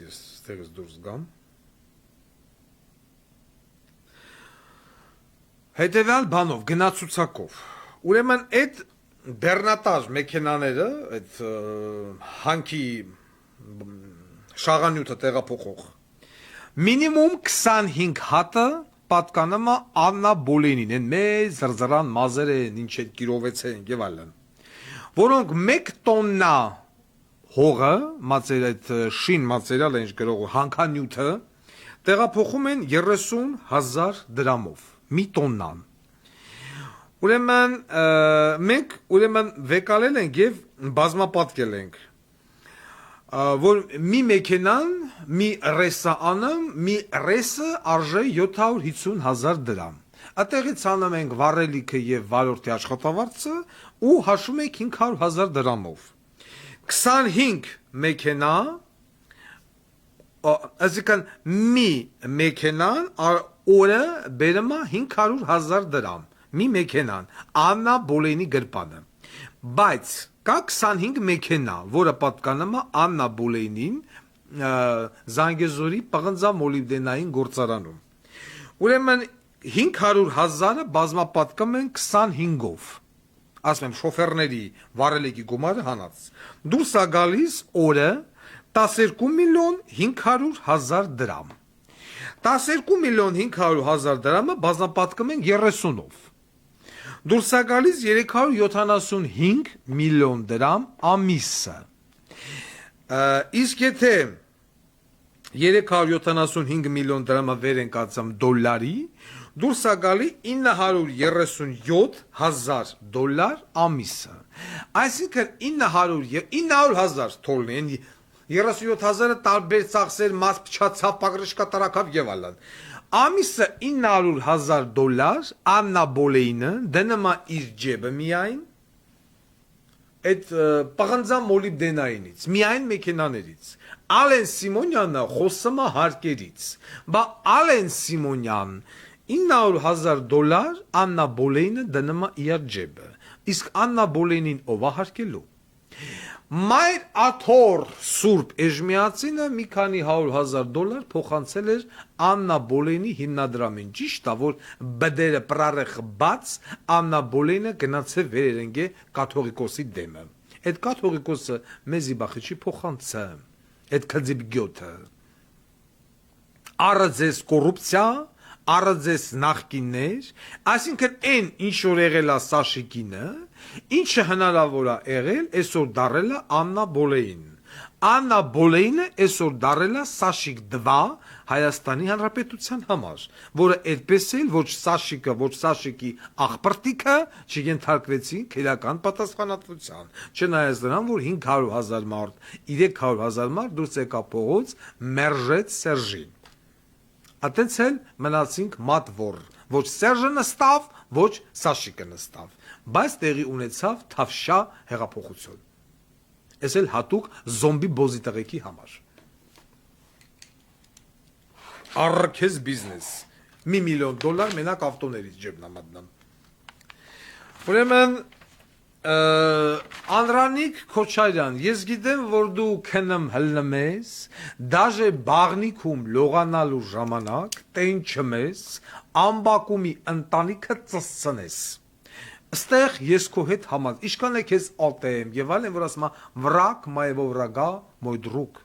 ես ստեղից դուրս գամ, հետևյալ բանով, գնացուցակով, ուրեմն այդ բեռնատար մեքենաները, այդ հանքի շաղանյութը տեղափոխող, մինիմում 25 հատը պատկանում է Աննա Բոլեինին, են մեծ զրզրան մազեր են, ինչ են կիրովեց են և այլն, որոնք 1 տոննա հողը, այդ շին մատերիալ ինչ գրող հանքանյութը տեղափոխում են 30,000 դրամով, մի տոննան։ Ուրեմն մենք վեկալել ենք և բազմապատկել ենք, որ մի մեքենան, մի ռեսը անում, մի ռեսը արժե 750,000 դրամ։ Ատեղից անում ենք վառելիքը և վարորդի աշխատավարձը ու հաշում ենք 500,000 դրամով։ 25 մեքենա, այսինքն մի մեքենան օրը բերում է 500,000 դրամ, մի մեքենան, Աննա Բոլեինի գրպանը, բայց կա 25 մեքենա, որը պատկանում է Աննա Բոլեինին Զանգեզուրի պղնձամոլիբդենային գործարանում։ Ուրեմն 500,000-ը բազմապատկում են 25-ով, ասում եմ շոֆերների վառելիքի գումարը հանած, դուրս է գալիս օրը 12,500,000 դրամ, 12,500,000 դրամը բազմապատկում են 30-ով, դուրս է գալիս 375 միլիոն դրամ ամիսը, իսկ եթե 375 միլիոն դրամը վեր ենք ածում դոլարի, դուրս է գալի 937,000 դոլար ամիսը, այսինքն 900,000 թոլնի, 37,000-ը տարբեր ծախսեր, մաս փչացավ, պագրիշկա տարակավ և այլն, ամիսը 900,000 դոլար Աննա Բոլեինը դնում է իր ջեբը միայն, այդ պղնձամոլիբդենայինից, միայն մեքենաներից, Ալեն Սիմոնյանը խոսում է հարկերից, բա Ալեն Սիմոնյան 900,000 դոլար Աննա Բոլեինը դնում է իր ջեբը, իսկ Աննա Բոլեինին ով է հարկելու։ Մայր աթոր Սուրբ Էժմիածինը մի քանի 100,000 դոլար փոխանցել էր Աննա Բոլեինի հիմնադրամին, ճիշտ է, որ բդերը պրարեխ բաց Աննա Բոլեինը գնացել վերերենգե կաթողիկոսի դեմը, այդ կաթողիկոսը մեզի բախիչի փոխանցը, այդ քձիբ գյոթը, առը ձեզ կոռուպցիա, առը ձեզ նախկիններ, այսինքն այն ինչ որ եղել է Սաշիկինը, ինչը հնարավոր է եղել, այսօր դարել է Աննա Բոլեին, Աննա Բոլեինը այսօր դարել է Սաշիկ 2 Հայաստանի Հանրապետության համար, որը այդպես էլ ոչ Սաշիկը, ոչ Սաշիկի աղբրտիկը չենթարկվեցին քրեական պատասխանատվության, չնայած նրան, որ 500,000 մարդ, 300,000 մարդ դուրս եկա փողոց, մերժեց Սերժին։ Ատենց էլ մնացինք մատվոր, ոչ Սերժը նստավ, ոչ Սաշիկը նստավ, բայց տեղի ունեցավ Թավշյա հեղափոխություն, այս էլ հատուկ զոմբի բոզի տղեկի համար, առքեզ բիզնես, $1 միլիոն մենակ ավտոներից ջեբն ամատնամ, ուրեմն Անդրանիկ Քոչարյան, ես գիտեմ, որ դու քնում հլնում ես, դաժե բաղնիքում լողանալու ժամանակ, տեն չմես, ամբակումի ընտանիքը ծսցնես, Ստեղ ես քո հետ համաձայն, իշքան է քեզ ալտեմ եւ այլն, որ ասում է վրակ մայեվո վրագա մոյ դրուկ։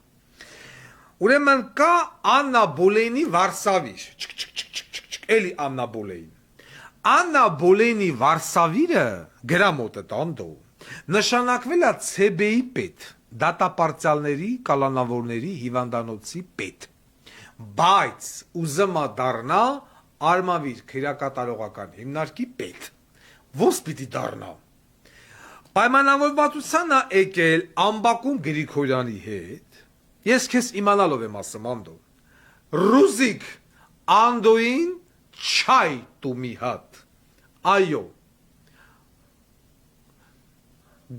Ուրեմն կա Աննա Բոլեյնի Վարսավիր։ Էլի Աննա Բոլեյն։ Աննա Բոլեյնի Վարսավիրը գրամոտ է տանդո։ Նշանակվել է ՑԲ-ի պետ, դատապարտյալների, կալանավորների հիվանդանոցի պետ։ Բայց ուզում է դառնա Արմավիր քրեակատարողական հիմնարկի պետ։ Ոնց պիտի դառնա։ Պայմանավորվածության է եկել Ամբակում Գրիգորյանի հետ։ Ես քեզ իմանալով եմ ասում Անդո։ Ռուզիկ Անդոին չայ տու մի հատ։ Այո։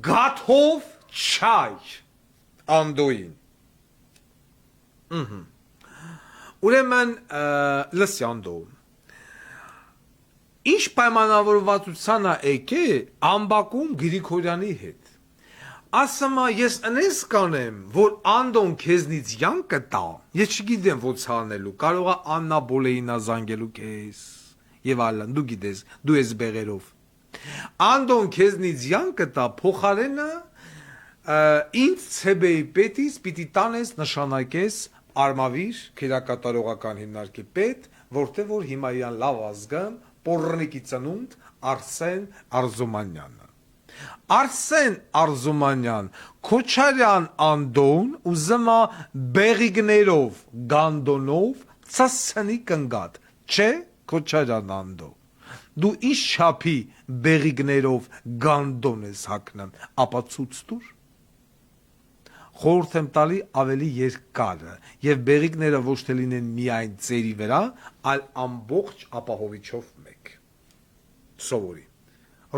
Գաթով չայ Անդոին։ Ուրեմն լսի Անդո։ Ինչ պայմանավորվածության է եկել Ամբակում Գրիգորյանի հետ։ Ասում է ես ընես կանեմ, որ Անդոն քեզնից յան կտա, ես չգիտեմ ոնց անելու, կարող է Աննա Բոլեյնա զանգելու քեզ եւ այլն, դու գիտես, դու ես բեղերով։ Անդոն քեզնից յան կտա, փոխարենը ինձ ՑԲ-ի պետից պիտի տանես նշանակես Արմավիր քրեակատարողական հիմնարկի պետ, որտեղ որ հիմա իրան լավ ազգան Պորնիկի ծնունդ Արսեն Արզումանյանը։ Արսեն Արզումանյան Քոչարյան Անդոն ուզում է բեղիգներով գանդոնով ծասնի կնգատ, չէ Քոչարյան Անդո։ Դու ինչ չափի բեղիգներով գանդոն ես հագնում, ապա ցույց տուր։ Խորհուրդ եմ տալի ավելի երկարը եւ բեղիկները ոչ թե լինեն միայն ծերի վրա, այլ ամբողջ ապահովիչով մեկ։ Սովորի։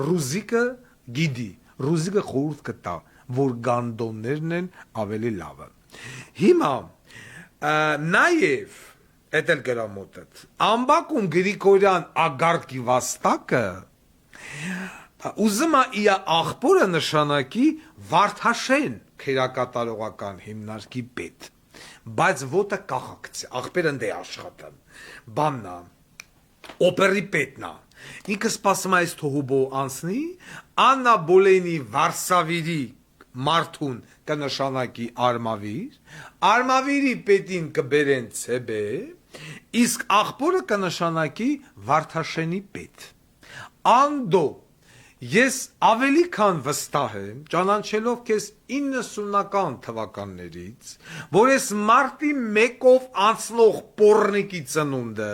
Ռուզիկը գիտի, ռուզիկը խորհուրդ կտա, որ գանդոններն են ավելի լավը։ Հիմա նաեւ էտել գրամոտը Ամբակում Գրիգորյան ագարտի վաստակը ուզում է իր աղբորը նշանակի Վարդաշեն քրեակատարողական հիմնարկի պետ, բայց ոտը կախակցի, աղբերը ընդ է աշխատում, բաննա, օպերի պետնա, ինքը սպասում է այս թողուբո անցնի, Աննա Բոլեյնի Վարսավիրի մարդուն կնշանակի Արմավիր, Արմավիրի պետին կբերեն ՑԲ, իսկ աղբորը կնշանակի Վարդաշենի պետ։ Անդո Ես ավելի քան վստահ եմ, ճանաչելով քեզ 90-ական թվականներից, որ ես մարտի 1-ով անցնող Պորնիկի ծնունդը,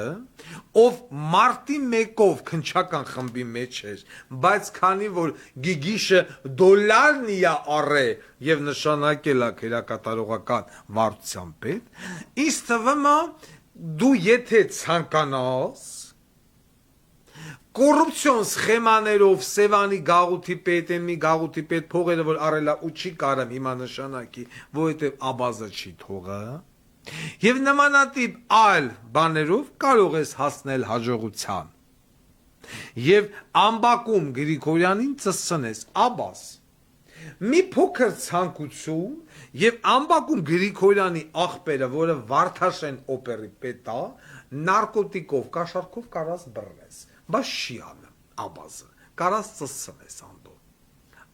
ով մարտի 1-ով քնչական խմբի մեջ էր, բայց քանի որ Գիգիշը դոլարն իա առե եւ նշանակել է քրեակատարողական վարչության պետ, ինձ թվում է դու եթե ցանկանաս կոռուպցիոն սխեմաներով Սևանի գաղութի պետ, մի գաղութի պետ փողերը որ առելա ու չի կարամ հիմա նշանակի, որովհետև աբազը չի թողը, եւ նմանատիպ այլ բաներով կարող ես հասնել հաջողության։ Եվ Ամբակում Գրիգորյանին ծսցնես աբազ։ Մի փոքր ցանկություն եւ Ամբակում Գրիգորյանի աղբերը, որը Վարդաշեն օպերի պետ է, նարկոտիկով, կաշառքով կարած բռնես։ Բայց չի անում աբազը, կարաս ծսցնես Անդո։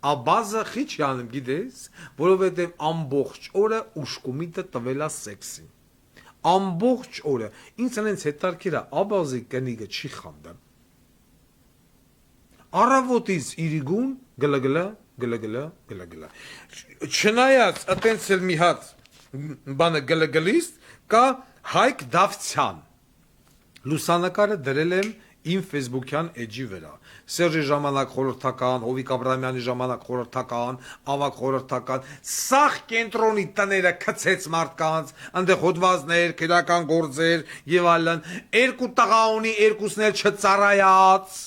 Աբազը խի չի անում, գիտես, որովհետև ամբողջ օրը ուշկումիտը տվել է սեքսին։ Ամբողջ օրը, ինձ անենց հետարքիր է, աբազի կնիգը չի խանդում։ Առավոտից իրիգուն գլգլա։ Չնայած ատենց էլ մի հատ բանը գլգլիստ կա Հայկ Դավթյան։ Լուսանկարը դրել եմ իմ Facebook-յան էջի վրա։ Սերժի ժամանակ խորհրդական, Հովիկ Աբրահամյանի ժամանակ խորհրդական, ավակ խորհրդական, սաղ կենտրոնի տները քցեց մարդկանց, այնտեղ հոդվածներ, քրեական գործեր եւ այլն, երկու տղա ունի, երկուսն էլ չծառայած։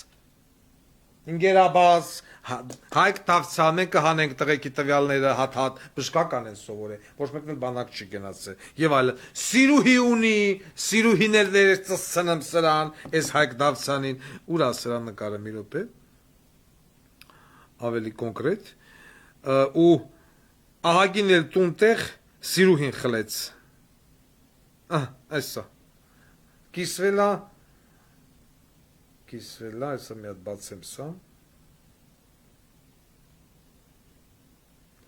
Ինգերաբաս Հայկ Դավթյան, մենք կհանենք տղեկի տվյալները հատ բժշկական են սովորել, ոչ մեկն էլ բանակ չի գնացել եւ այլն։ Սիրուհի ունի, սիրուհիներ ծսցնեմ սրան, այս Հայկ Դավթյանին, ուր է սրան նկարը մի րոպե։ Ավելի կոնկրետ, ու ահագին էլ տունտեղ սիրուհին խլեց։ Այսա։ Կիսվելա, այսա մի հատ բացեմ սա։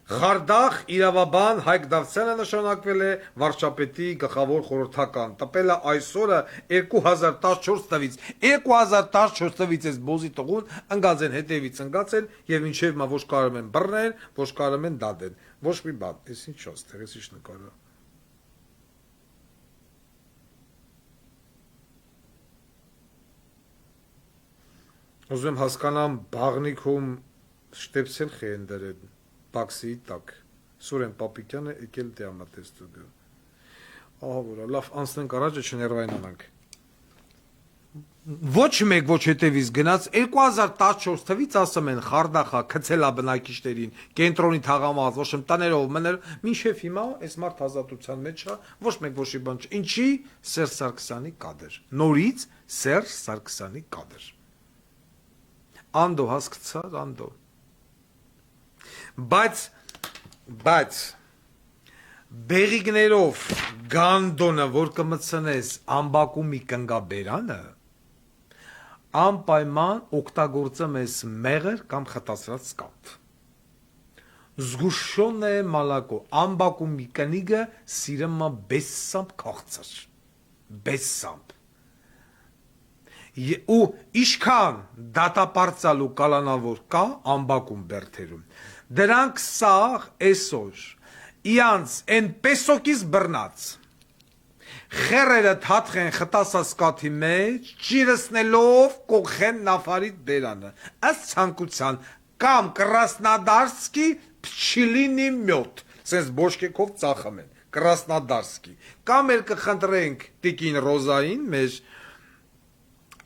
Խարդախ իրավաբան Հայկ Դավթյանը նշանակվել է վարչապետի գլխավոր խորհրդական։ Տպել է այսօրը 2014 թվից։ 2014 թվից էս բոզի տղուն ընկած են հետևից ընկած են եւ ինչեւ մա ոչ կարող են բռնել, ոչ կարող են դադեն։ Ոչ մի բան, էս ինչ ոստեղ, էս ինչ նկարը։ Ուզում եմ հասկանամ բաղնիքում շտեպսել խենդերեն տաքսիի տակ Սուրեն Պապիկյանը եկել դիամատես դուգը ահա որա լավ անցնենք առաջ չներվայնանանք ոչ մեկ ոչ հետևից գնաց 2014 թվից ասում են Խարդախա գցելա բնակիչներին կենտրոնի թաղամաս ոչ տաներով մներ մինչև հիմա այս մարդ ազատության մեջ է ոչ մեկ ոչի բան չէ ինչի Սերժ Սարգսյանի կադր նորից Սերժ Սարգսյանի կադր Անդո հասկացար Անդո բայց բեղիկներով գանդոնը որ կմցնես ամբակումի կնգաբերանը անպայման օգտագործում ես մեղր կամ խտացրած կապ զգուշոնը մալակո ամբակումի կնիգը սիրմա բեսամբ քաղցր բեսամբ ու իշքան դատապարծալու կալանավոր կա ամբակում բերթերում դրանք սաղ այսօր իանց են պեսոկից բռնած խերերը թաթխեն խտասած կաթի մեջ ճիրսնելով կողեն նավարիտ բերանը ըստ ցանկության կամ Կրասնոդարսկի փչիլինի մյոտ sense բոշկեքով ծախում են Կրասնոդարսկի կամ էլ կխնդրենք տիկին Ռոզային մեր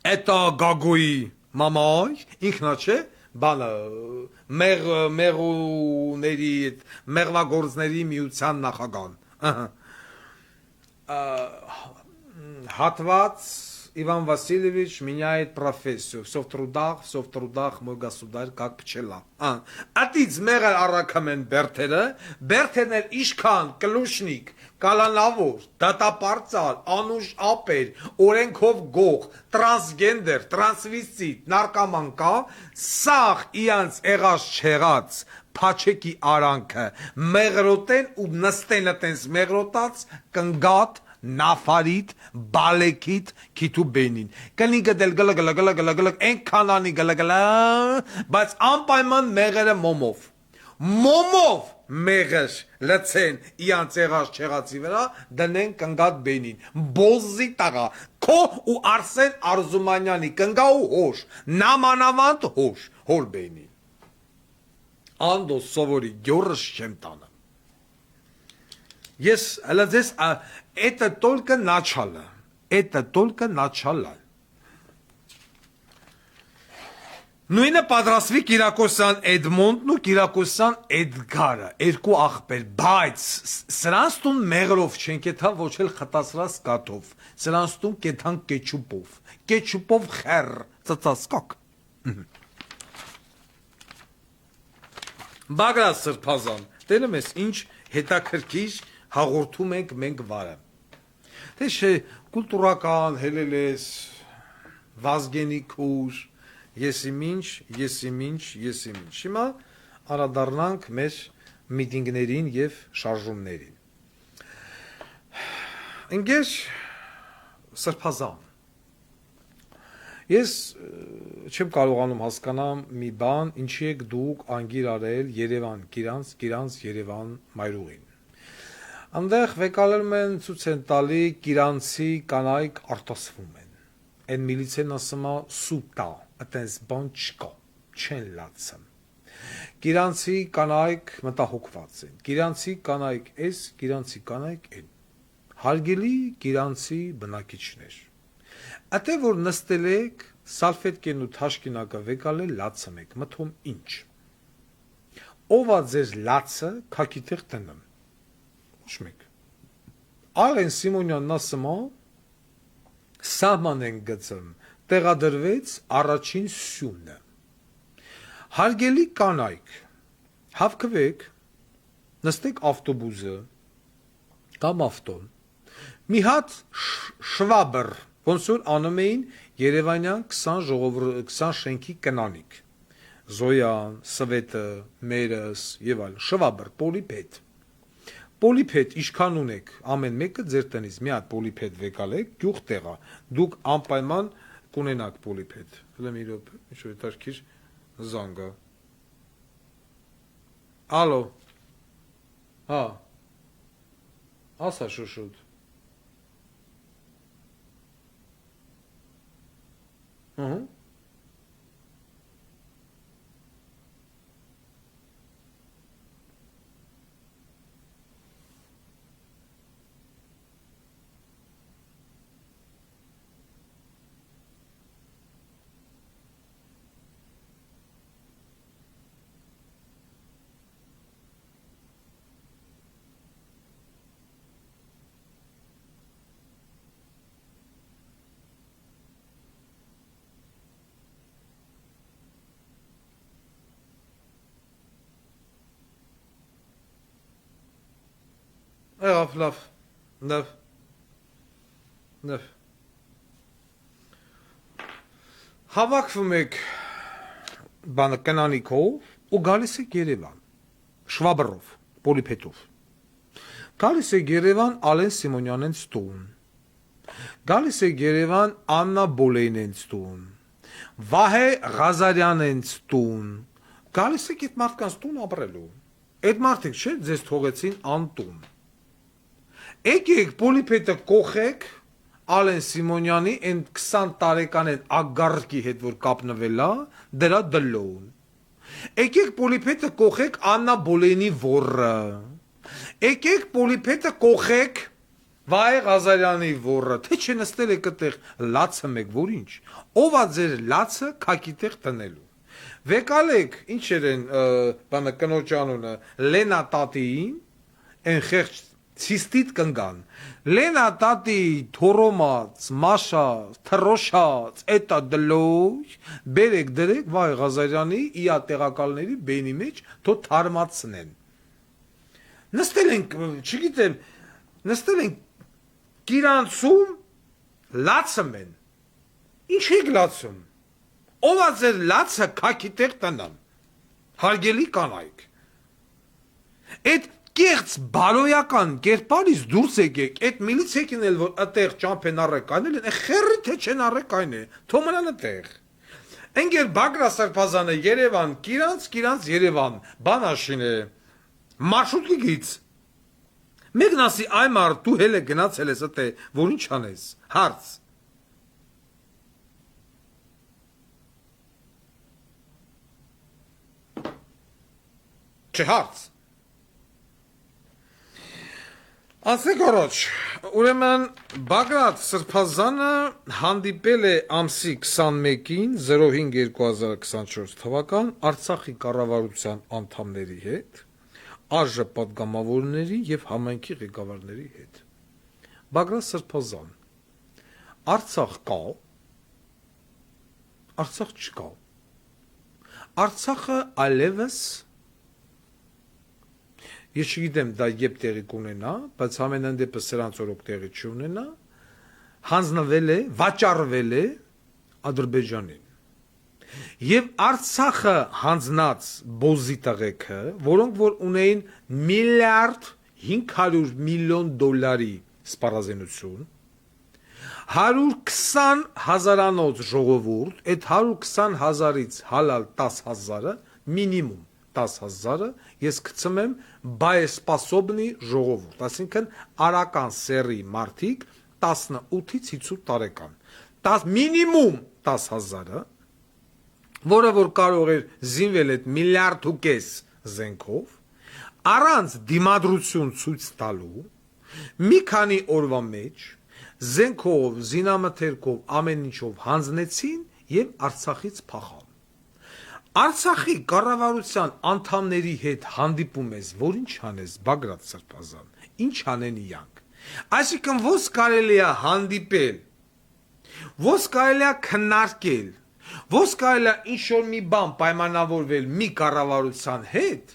Էտա գագոյի մամայ ինքնա չէ բանը մեղուների մեղվագործների միության նախագահան հատված Иван Васильевич меняет профессию. Все в трудах мой государь как пчела. Ատից մեղր առաքամեն բերթերներ իշքան, կլուշնիկ, կալանավոր, դատապարծալ, անուշ ապեր, օրենքով գող, տրանսգենդեր, տրանսվիստիտ, նարկաման կա, սաղ իանց եղած չեղած, փաչեկի արանքը, մեղրոտեն ու նստեն տենց մեղրոտած, կնգատ, նավարիտ, բալեկիտ, քիթու բենին, կնիգը դել գլգլգլգլգլգ, են կանանի գլգլա, բայց անպայման մեղերը մոմով մեղր լցեն իանց եղած չեղածի վրա, դնեն կնգատ բենին, բոզի տաղա, քո ու Արսեն Արզումանյանի կնգա ու հոշ, նամանավանդ հոշ, հոր բենին, անդո սովորի գյորս չեմ տանը, ես հլա ձեզ Это только начало. Это только начало. Նույնը պատրաստվի Կիրակոսյան Էդմոնդն ու Կիրակոսյան Էդգարը, երկու աղբեր, բայց սրանց տուն մեղրով չեն կեթան ոչ էլ խտասրած կաթով, սրանց տուն կեթան կեչուպով խեր, ծծասկակ։ Բագրատ սրբազան, տերում ես ինչ հետաքրքիր հաղորդում ենք մենք վարը։ Թե չէ կուլտուրական հելելես, վազգենի քուր, եսիմինչ։ Հիմա անդրադառնանք մեր միտինգներին եւ շարժումներին։ Ընկեր սրբազան։ Ես չեմ կարողանում հասկանամ մի բան, ինչի եք դուք անգիր արել Երևան, Գիրանց Երևան մայրուղին։ Անդեղ վեկալում են ցույց են տալի Գիրանցի կանայք արտասվում են։ Այն միլիցեն ասում է սուտա, այտենց բան չկա, չեն լացում։ Գիրանցի կանայք մտահոգված են։ Գիրանցի կանայք էս, Գիրանցի կանայք են։ Հարգելի Գիրանցի բնակիչներ։ Ատե որ նստել եք, սալֆետկեն ու թաշկինակը վեկալել լացում եք, մթում ինչ։ Ով է ձեր լացը քակիթեղ տնում։ Շմեք Աղեն Սիմոնյանն ասում է սահման են գծում տեղադրվեց առաջին սյունը հարգելի կանայք հավքվեք նստեք ավտոբուսը կամ ավտոն մի հատ շվաբր ոնց որ անում էին Երևանյան 20 շենքի կնանիկ Զոյան, Սվետը, Մերս եւ այլն, շվաբր, պոլիպետ։ Պոլիպետ ինչքան ունեք, ամեն մեկը ձեր տնից մի հատ պոլիպետ վեկալեք, գյուղ տեղա։ Դուք անպայման կունենաք պոլիպետ։ Հələ մի րոպե, ինչ-որ հետաքրքիր զանգա։ Ալո։ Հա։ Ասա շուշուտ։ Ահա։ Եղավ, լավ, Հավաքվում եք բանը կնանիքով ու գալիս եք Երևան, շվաբրով, պոլիպետով, գալիս եք Երևան Ալեն Սիմոնյանենց տուն, գալիս եք Երևան Աննա Բոլեյնենց տուն, Վահե Ղազարյանենց տուն, գալիս եք այդ մարդկանց տուն ապրելու, այդ մարդիկ չէ ձեզ թողեցին անտուն, եկեք պոլիպետը կողեք Ալեն Սիմոնյանի այն 20 տարեկան այն ագարկի հետ որ կապնվել է դրա դլոն եկեք պոլիպետը կողեք Աննա Բոլեյնի ոռը եկեք պոլիպետը կողեք Վահե Ղազարյանի ոռը թե չէ նստել եք այդտեղ լացը մեկ որ ինչ ով է ձեր լացը քակի տեղ տնելու վեկալեք ինչ են բանը կնոջ անունը Լենա տատիին այն խեղճ Ցիստիտ կնգան Լենա տատի թորոմած մաշած թրոշած էտա դլոյ բերեք դրեք Վահե Ղազարյանի իա տեղակալների բենի մեջ թո թարմացնեն նստել ենք չգիտեմ նստել ենք գիրանցում լացում են ինչ եք լացում ով է ձեր լացը քաքի տեղ տնան հարգելի կանայք այդ կեղծ բարոյական կերպարից դուրս եկեք, այդ միլիցիեքին էլ որ այդտեղ ճամփեն առեք այնել են, խերի թե չեն առեք այն է, թող մնան այդտեղ։ Ընկեր Բագրատ Սրբազանը Երևան, Կիրանց Երևան, բանաշին է, մարշրուտկից։ Մեկն ասի այ մարդ դու հել է գնացել ես այդտեղ, որ ինչ անես, հարց։ Չէ հարց։ Ասեք առաջ, ուրեմն Բագրատ Սրբազանը հանդիպել է ամսի 21-ին 05-2024 թվական Արցախի կառավարության անդամների հետ, ԱԺ պատգամավորների եւ համայնքի ղեկավարների հետ։ Բագրատ Սրբազան, Արցախ կա, Արցախ չկա։ Արցախը այլևս Ես չգիտեմ դա երբ տեղի կունենա, բայց ամենայն դեպս սրանց օրոք տեղի չունենա, հանձնվել է, վաճառվել է Ադրբեջանին։ Եվ Արցախը հանձնած բոզի տղեկը, որոնք որ ունեին միլիարդ 500 միլիոն դոլարի սպառազինություն, 120 հազարանոց ժողովուրդ, այդ 120 հազարից հալալ 10 հազարը, մինիմում 10 հազարը, ես կցում եմ բայեսպասոբնի ժողովուրդ, այսինքն արական սերի մարդիկ 18-ից 50 տարեկան, մինիմում 10 հազարը, որը որ կարող էր զինվել այդ միլիարդ ու կես զենքով, առանց դիմադրություն ցույց տալու, մի քանի օրվա մեջ, զենքով, զինամթերքով, ամեն ինչով հանձնեցին և Արցախից փախան։ Արցախի կառավարության անդամների հետ հանդիպում ես, որ ինչ անես, Բագրատ Սրբազան, ինչ անեն իրանք։ Այսինքն ոնց կարելի է հանդիպել, ոնց կարելի է քննարկել, ոնց կարելի է ինչ-որ մի բան պայմանավորվել մի կառավարության հետ,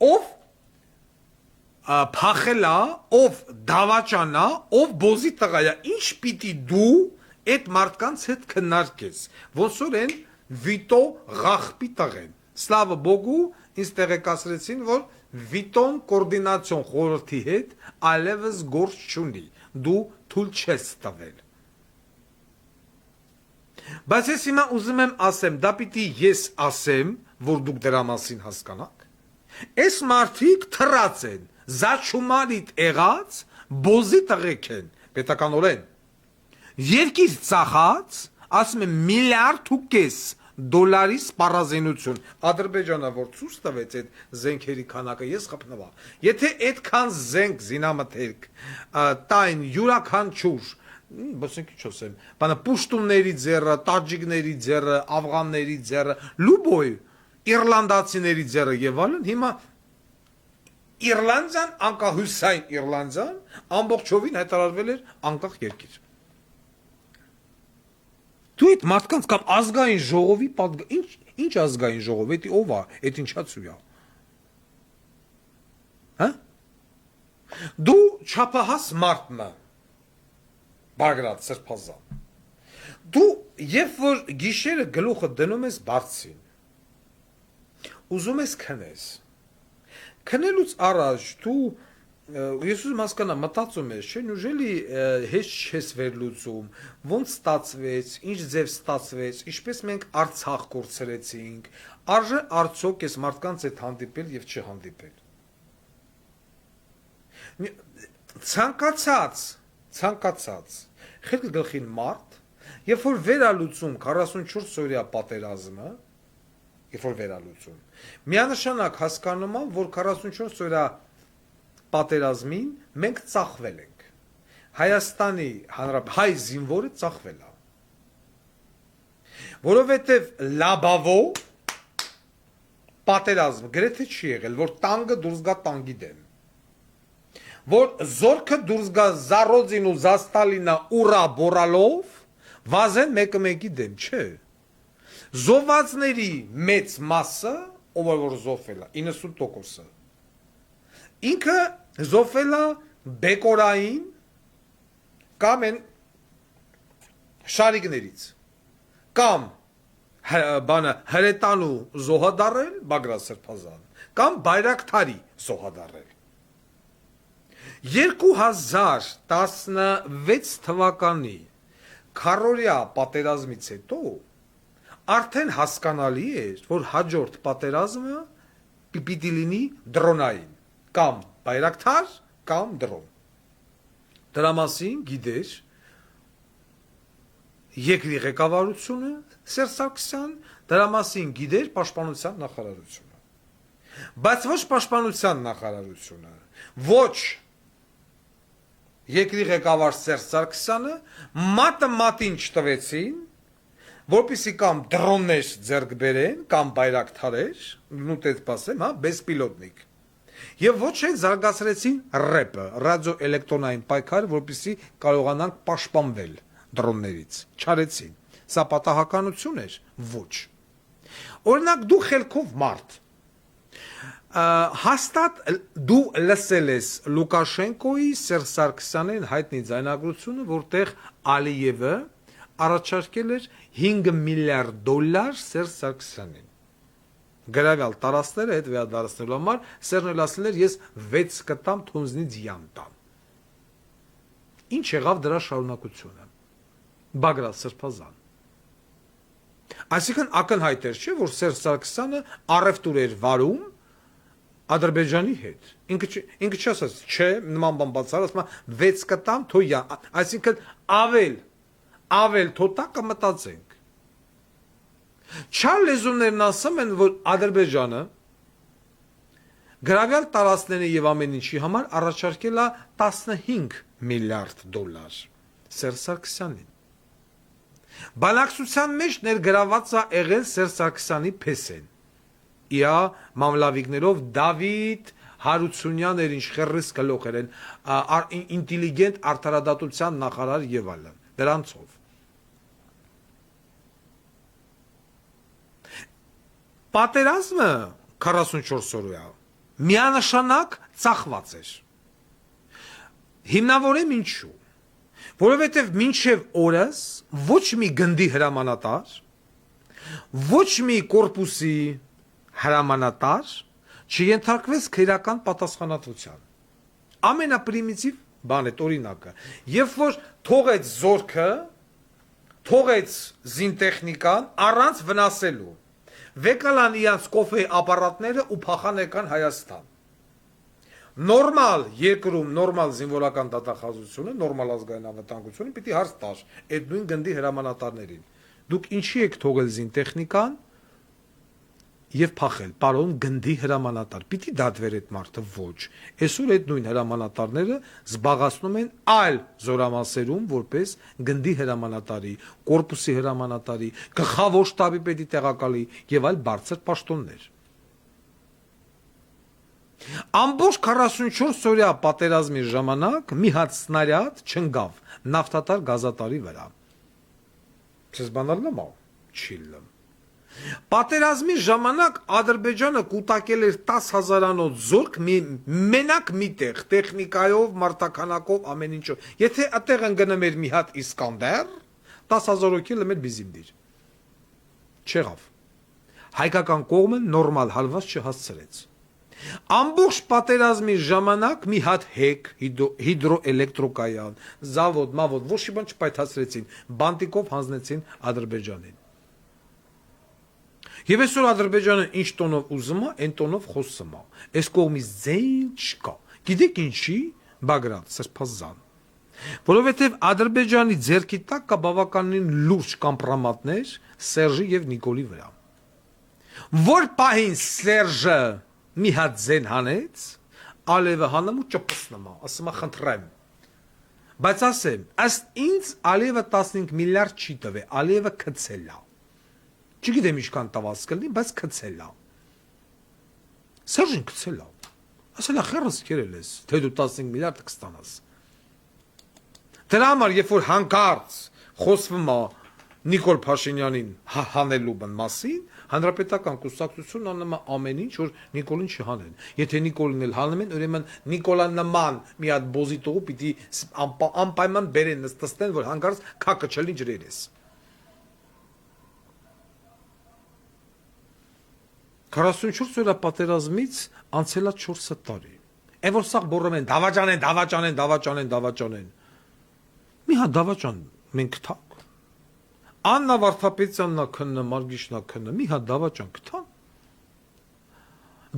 ով փախելա, ով դավաճանա, ով բոզի տղայա, ինչ պիտի դու այդ մարդկանց հետ քննարկես, ոնց որ են Վիտո Ղախպի տղեն, Սլավը Բոգու ինձ տեղեկացրեցին, որ Վիտոն կոորդինացիոն խորհրդի հետ այլևս գործ չունի, դու թույլ չես տվել։ Բայց ես հիմա ուզում եմ ասեմ, դա պիտի ես ասեմ, որ դուք դրա մասին հասկանաք։ Այս մարդիկ թռած են, զաչումալիտ եղած, բոզի տղեկ են, պետականորեն։ Երկիր ծախած, ասում եմ $1.5 միլիարդ սպառազինություն։ Ադրբեջանը որ ցույց տվեց այդ զենքերի քանակը, ես խփնվա։ Եթե այդքան զենք զինամթերք տային յուրաքանչյուր, բասենք ինչ ասեմ, բանը պուշտունների ձեռը, տաջիկների ձեռը, աֆղանների ձեռը, լուբոյ, իռլանդացիների ձեռը եւ այլն, հիմա Իռլանդիան, անկախության Իռլանդիան ամբողջովին հայտարարվել էր անկախ երկիր։ Դու այդ մարդկանց կամ ազգային ժողովի ինչ ազգային ժողով, էդի ով է, էդ ինչա ծույա։ Հա? Դու չափահաս մարդն ես, Բագրատ Սրբազան։ Դու երբ որ գիշերը գլուխը դնում ես բարձին, ուզում ես քնես։ Քնելուց առաջ դու ես ուզում հասկանամ, մտածում ես, չէ՞, ուժելի հեշտ չես վերլուծում, ոնց ստացվեց, ինչ ձև ստացվեց, ինչպես մենք Արցախ կորցրեցինք, արժե արդյոք այս մարդկանց հետ հանդիպել եւ չհանդիպել։ Ցանկացած խելք գլխին մարդ, երբ որ վերալուծում 44 օրյա պատերազմը, երբ որ վերալուծում, միանշանակ հասկանում եմ, որ 44 օրյա պատերազմին մենք ծախվել ենք։ Հայաստանի հայ զինվորը ծախվել է։ Որովհետև լաբավո պատերազմ գրեթե չի եղել, որ տանգը դուրս գա տանգի դեմ։ Որ զորքը դուրս գա Զարոձին ու Զաստալինա ուրա բորալով, վազեն մեկը մեկի դեմ, չէ։ Զոհվածների մեծ մասը, ով որ զոհվել է, 90%-ը։ Ինքը զոհվել է բեկորային կամ են շարիկներից, կամ բանը հրետանու զոհադարել Բագրատ Սրբազան, կամ Բայրակթարի զոհադարել։ 2016 թվականի քառորյա պատերազմից հետո արդեն հասկանալի էր, որ հաջորդ պատերազմը պիտի լինի դրոնային, կամ Բայրակթար, կամ դրոն։ Դրա մասին գիտեր երկրի ղեկավարությունը Սերժ Սարգսյան, դրա մասին գիտեր պաշտպանության նախարարությունը։ Բայց ոչ պաշտպանության նախարարությունը, ոչ երկրի ղեկավար Սերժ Սարգսյանը մատը մատին չտվեցին, որպեսզի կամ դրոններ ձեռք բերեն, կամ բայրակթարեր, նույնպես ասեմ, հա, բեսպիլոտնիկ։ Եվ ոչ էլ զարգացրեցին ռեպը, ռադիոէլեկտրոնային պայքարը, որպեսզի կարողանանք պաշտպանվել դրոններից։ Չարեցին։ Սա պատահականություն էր, ոչ։ Օրինակ դու խելքով մարդ, հաստատ դու լսել ես Լուկաշենկոյի Սերժ Սարգսյանին հայտնի ձայնագրությունը, որտեղ Ալիևը առաջարկել էր $5 միլիարդ Սերժ Սարգսյանին։ Գրավյալ տարածքները հետ վերադարձնելու համար Սերժն ասել էր ես 6 կտամ թունզնից յան տամ։ Ինչ եղավ դրա շարունակությունը։ Բագրատ Սրբազան։ Այսինքն ակնհայտ էր, չէ, որ Սերժ Սարգսյանը առևտուր էր վարում Ադրբեջանի հետ։ Ինքը չասաց, չէ, նման բան բացառ, ասում 6 կտամ թո յան, այսինքն ավել թոտա կմտածենք։ Չար լեզուներն ասում են, որ Ադրբեջանը գրավյալ տարածքների եւ ամեն ինչի համար առաջարկել է $15 միլիարդ Սերժ Սարգսյանին։ Բանակցության մեջ ներգրաված է եղել Սերժ Սարգսյանի փեսեն։ Իա մամլավիկներով Դավիթ Հարությունյան էր, ինչ խերրիս գլուխ էր, ինտելիգենտ արդարադատության նախարար եւ այլն։ Դրանցով պատերազմը 44 օրյա միանշանակ ծախված էր։ Հիմնավորեմ ինչու։ Որովհետև մինչև օրս ոչ մի գնդի հրամանատար, ոչ մի կորպուսի հրամանատար չենթարկվեց քրեական պատասխանատվության։ Ամենապրիմիտիվ բան է օրինակը, երբ որ թողեց զորքը, թողեց զինտեխնիկան առանց վնասելու, վեկալան իրանց կոֆե ապարատները ու փախան եկան Հայաստան։ Նորմալ երկրում նորմալ զինվորական դատախազությունը, նորմալ ազգային անվտանգությունը պիտի հարց տար այդ նույն գնդի հրամանատարներին։ Դուք ինչի եք թողել զինտեխնիկան եւ փախել, պարոն գնդի հրամանատար։ Պիտի դատվեր այդ մարդը ոչ։ Այսօր այդ նույն հրամանատարները զբաղացնում են այլ զորամասերում որպես գնդի հրամանատարի, կորպուսի հրամանատարի, գլխավոր շտաբի պետի տեղակալի եւ այլ բարձր պաշտոններ։ Ամբողջ 44 օրյա պատերազմի ժամանակ մի հատ սնարյադ չընկավ նավթատար գազատարի վրա։ Չես բանալ նամա, չիլլը։ Պատերազմի ժամանակ Ադրբեջանը կուտակել էր 10,000-անոց զորք մենակ միտեղ, տեխնիկայով, մարտականակով, ամեն ինչով։ Եթե այդտեղ ընկնում էր մի հատ Իսկանդեր, 10,000 հոգի լմեր բիզիմդիր։ Չեղավ։ Հայկական կողմը նորմալ հալված չհասցրեց։ Ամբողջ պատերազմի ժամանակ մի հատ հեկ, հիդրոէլեկտրոկայան, զավոդ, մավոդ, ոչ մի բան չպայթացրեցին, բանտիկով հանձնեցին Ադրբեջանին։ Եվ այսօր Ադրբեջանը ինչ տոնով ուզում է, այն տոնով խոսում է։ Այս կողմից ձայն չկա։ Գիտեք ինչի, Բագրատ, սրբազան։ Որովհետև Ադրբեջանի ձեռքի տակ կա բավականին լուրջ կամպրամատներ Սերժի եւ Նիկոլի վրա։ Որ պահին Սերժը մի հատ ձեն հանեց, Ալևը հանում ու ճպսնում է, ասում է խնդրեմ։ Բայց ասեմ, ըստ ինձ Ալևը 15 միլիարդ չի տվել, Ալևը քցել է։ Չգիտեմ ինչքան տված կլինի, բայց քցել է։ Սերժին քցել է։ Ասել է խերս քերել ես, թե դու 15 միլիարդ կստանաս։ Դրա համար երբ որ հանկարծ խոսվում է Նիկոլ Փաշինյանին հանելու մասին, հանրապետական կուսակցությունն անում է ամեն ինչ, որ Նիկոլին չհանեն։ Եթե Նիկոլին էլ հանում են, ուրեմն Նիկոլան նման մի հատ բոզիտողու պիտի անպայման բերեն նստեն, որ հանկարծ քակը չլինի ջրերես։ 44 օրյա պատերազմից անցել է 4 տարի։ Այն որ սաղ բորում են դավաճանեն։ Մի հատ դավաճան մենք գտանք։ Աննա Վարդապետյանն քննը, Մարգիշնա քննը, մի հատ դավաճան գտան։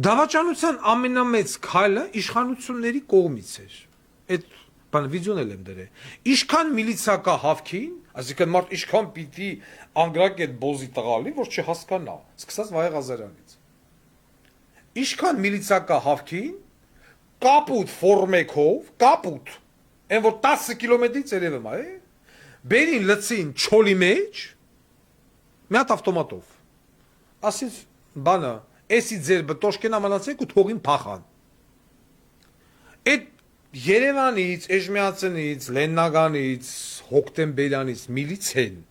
Դավաճանության ամենամեծ քայլը իշխանությունների կողմից էր։ Այդ բան վիդեոն էլ եմ դրել։ Ինչքան միլիցիա կա հավքին, այսինքն մարդ ինչքան պիտի անգրակ այդ բոզի տղալի, որ չհասկանա, սկսած Վահե Ղազարյանից։ Ինչքան միլիցիա կա հավքին, կապուտ ֆորմեկով, կապուտ, այն որ 10 կիլոմետրից երևում է, բերին լցին չոլի մեջ, մի հատ ավտոմատով, ասից բանը, էսի ձեր բտոշկեն ամանացեք ու թողին փախան։ Այդ Երևանից, Էժմիածնից, Լեննագանից, Հոկտեմբերյանից միլիցեն,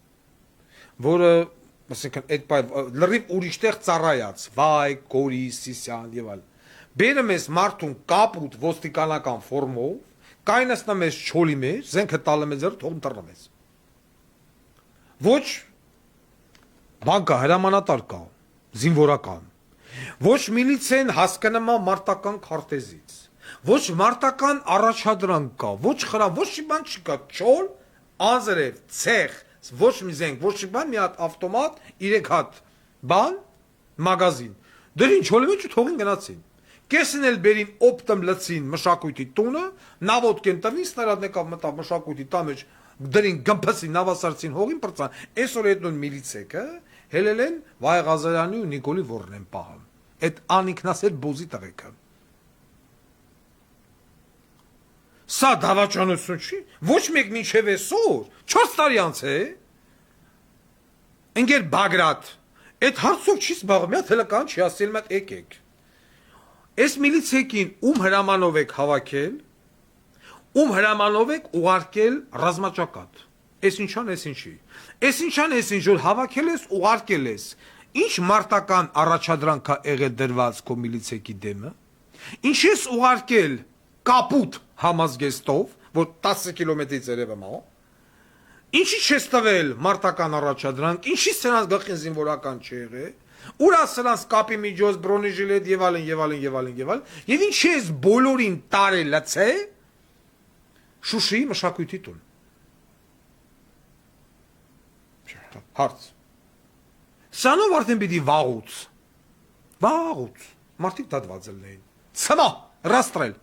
որը ասենքն այդ լրիվ ուրիշտեղ ծառայած, վայ, Գորի, Սիսյան եւ այլ։ Բերում ես մարդուն կապուտ ոստիկանական ֆորմով, կայնացնում ես չոլի մեջ, զենքը տալում ես ձեռ, թողում տրնում ես։ Ոչ բանկա հրամանատար կա, զինվորական։ Ոչ միլիցիան հասկանում է մարտական քարտեզից։ Ոչ մարտական առաջադրանք կա, ոչ խրավ, ոչ մի բան չկա, չոլ, անձրև, ցեխ, ոչ մի զենք, ոչ մի բան, մի հատ ավտոմատ, 3 հատ բան, մագազին։ Դրին չոլի մեջ ու թողին գնացին։ Կեսին էլ բերին օպտում լցին մշակույթի տունը, նավոդկեն տվին, սնարադն եկավ մտավ մշակույթի տա մեջ, դրին գմփսին, նավասարցին, հողին պրծան, այսօր այդ նույն միլիցեկը հելել են Վահե Ղազարյանի ու Նիկոլի Վորն են պահան։ Այդ անինքնասեր բոզի տղեկը։ Սա դավաճանություն չի, ոչ մեկ մինչև այսօր, 4 տարի անց է։ Ընկեր Բագրատ, այդ հարցով չի զբաղվում, մի հատ հելական չի ասել, մի հատ եկեք։ Այս միլիցեկին ում հրամանով եք հավաքել, ում հրամանով եք ուղարկել ռազմաճակատ։ Այս ինչան, այս ինչի։ Այս ինչան, այս ինչ որ հավաքել ես, ուղարկել ես։ Ինչ մարտական առաջադրանք է եղել դրված քո միլիցեկի դեմը։ Ինչ ես ուղարկել կապուտ համազգեստով, որ 10 կիլոմետրից երևում է։ Ինչի չես տվել մարտական առաջադրանք, ինչի սրանց գլխին զինվորական չի եղել։ Ուրա սրանց կապի միջոց բրոնեժիլետ եւ այլն եւ այլն եւ այլն եւ այլն եւ ինչ ես բոլորին տարել լցե Շուշիի մշակույթի տուն հարց Սանով արդեն պիտի վաղուց մարդիկ դատված էին ցմա ռաստրել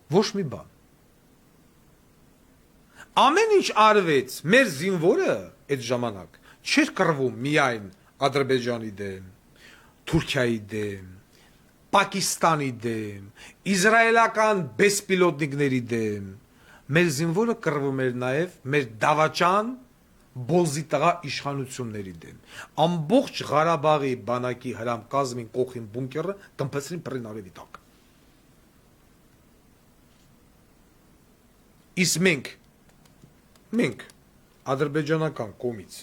ոչ մի բան ամեն ինչ արվեց մեր զինվորը այդ ժամանակ չէր կռվում միայն Ադրբեջանի դեմ, Թուրքիայի դեմ, Պակիստանի դեմ, իսրայելական բեսպիլոտնիկների դեմ, մեր զինվորը կռվում էր նաև մեր դավաճան բոլզի տղա իշխանությունների դեմ։ Ամբողջ Ղարաբաղի բանակի հրամ կազմին կողին բունկերը կմփեցրին պրին արևի տակ։ Իսկ մենք ադրբեջանական կողմից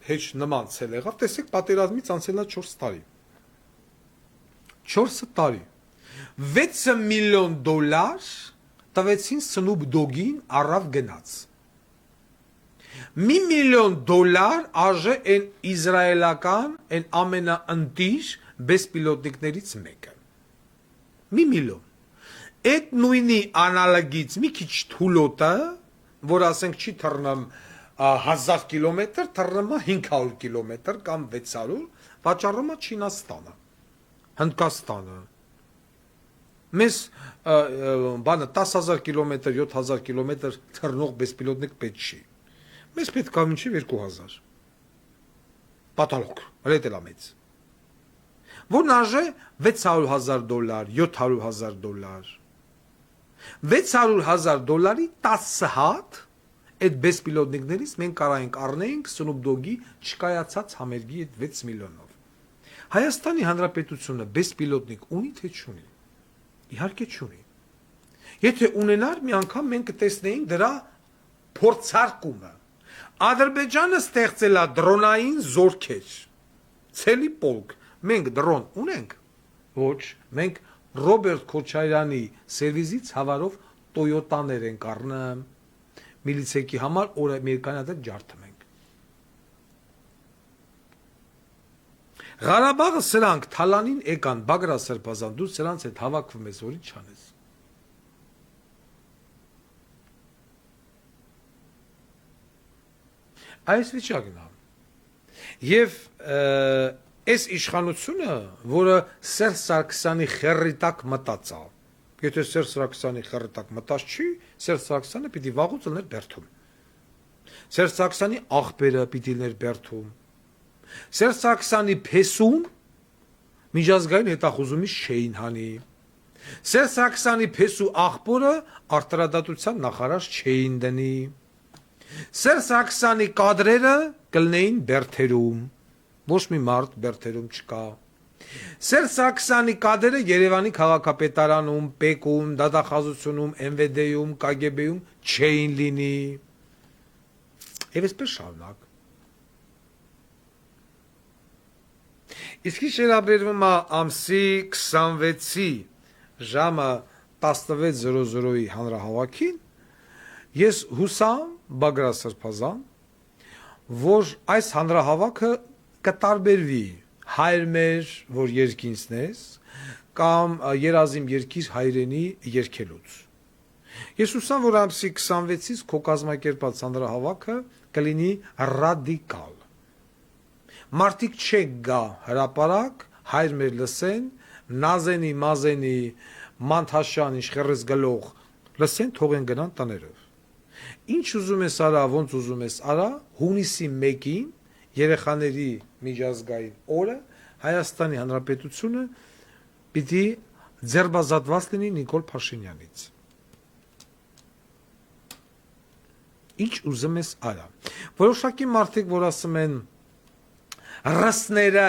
հեչ նման ցել եղավ, տեսեք պատերազմից անցել է 4 տարի։ 4 տարի։ 6 միլիոն դոլար տվեցին Սնուպ Դոգին առավ գնաց։ $1 միլիոն արժե են իսրայելական են ամենաընտիր բեսպիլոտնիկներից մեկը։ 1 միլիոն։ Այդ նույնի անալոգից մի քիչ թուլոտը, որ ասենք չի թռնում 1000 կիլոմետր, թռնում 500 կիլոմետր կամ 600, վաճառում է Չինաստանը, Հնդկաստանը։ Մեզ բանը 10000 կիլոմետր, 7000 կիլոմետր թռնող բեսպիլոտնիկ պետք չի։ Մեզ պետք է մինչև 2000։ Պատալոկ, ռետելամեծ։ Որն արժե $600,000, $700,000։ $600,000-ի 10 հատ այդ բեսպիլոտնիկներից մենք կարայինք առնեինք Սնուպ Դոգի չկայացած համերգի այդ 6 միլիոնով։ Հայաստանի Հանրապետությունը բեսպիլոտնիկ ունի թե չունի։ Իհարկե չունի։ Եթե ունենար, մի անգամ մենք կտեսնեինք դրա փորձարկումը։ Ադրբեջանը ստեղծել է դրոնային զորքեր։ Ցելի պոլկ։ Մենք դրոն ունենք։ Ոչ, մենք Ռոբերտ Քոչարյանի սերվիզից հավարով Տոյոտաներ ենք առնում։ Միլիցեքի համար օր ամերիկանատը ջարդում ենք։ Ղարաբաղը սրանք թալանին եկան Բագրատ Սրբազան, դու սրանց հետ հավաքվում ես, որի չանես։ Այս վիճակն է։ Եվ այս իշխանությունը, որը Սերժ Սարգսյանի խեռի տակ մտած է, եթե Սերժ Սարգսյանի խեռի տակ մտած չի, Սերժ Սարգսյանը պիտի վաղուց լներ բերդում։ Սերժ Սարգսյանի աղբերը պիտի լներ բերդում։ Սերժ Սարգսյանի փեսում միջազգային հետախուզումից չէին հանի։ Սերժ Սարգսյանի փեսու աղբորը արտարադատության նախարար չէին դնի։ Սերժ Սարգսյանի կադրերը կլնեին բերդերում։ Ոչ մի մարդ բերդերում չկա։ Սերժ Սարգսյանի կադրերը Երևանի քաղաքապետարանում, ՊԵԿ-ում, դատախազությունում, ՄՎԴ-ում, ԿԳԲ-ում չէին լինի։ Եվ այսպես շարունակ։ Իսկ ինչ վերաբերվում է ամսի 26-ի ժամը 16:00-ի հանրահավաքին, ես հուսամ Բագրատ Սրբազան, որ այս հանրահավաքը կտարբերվի հայր մեր, որ երկինցն ես, կամ երազիմ երկիր հայրենի երկելուց։ Ես հուսամ, որ ամսի 26-ից քո կազմակերպած հանրահավաքը կլինի ռադիկալ։ Մարդիկ չեք գա հրապարակ, հայր մեր լսեն, նազենի, մազենի, մանթաշան, իշխերես գլող, լսեն, թողեն գնան տներով։ Ինչ ուզում ես արա, ոնց ուզում ես արա, հունիսի 1-ին երեխաների միջազգային օրը Հայաստանի Հանրապետությունը պիտի ձերբազատված լինի Նիկոլ Փաշինյանից։ Ինչ ուզում ես արա։ Որոշակի մարդիկ, որ ասում են ռասները,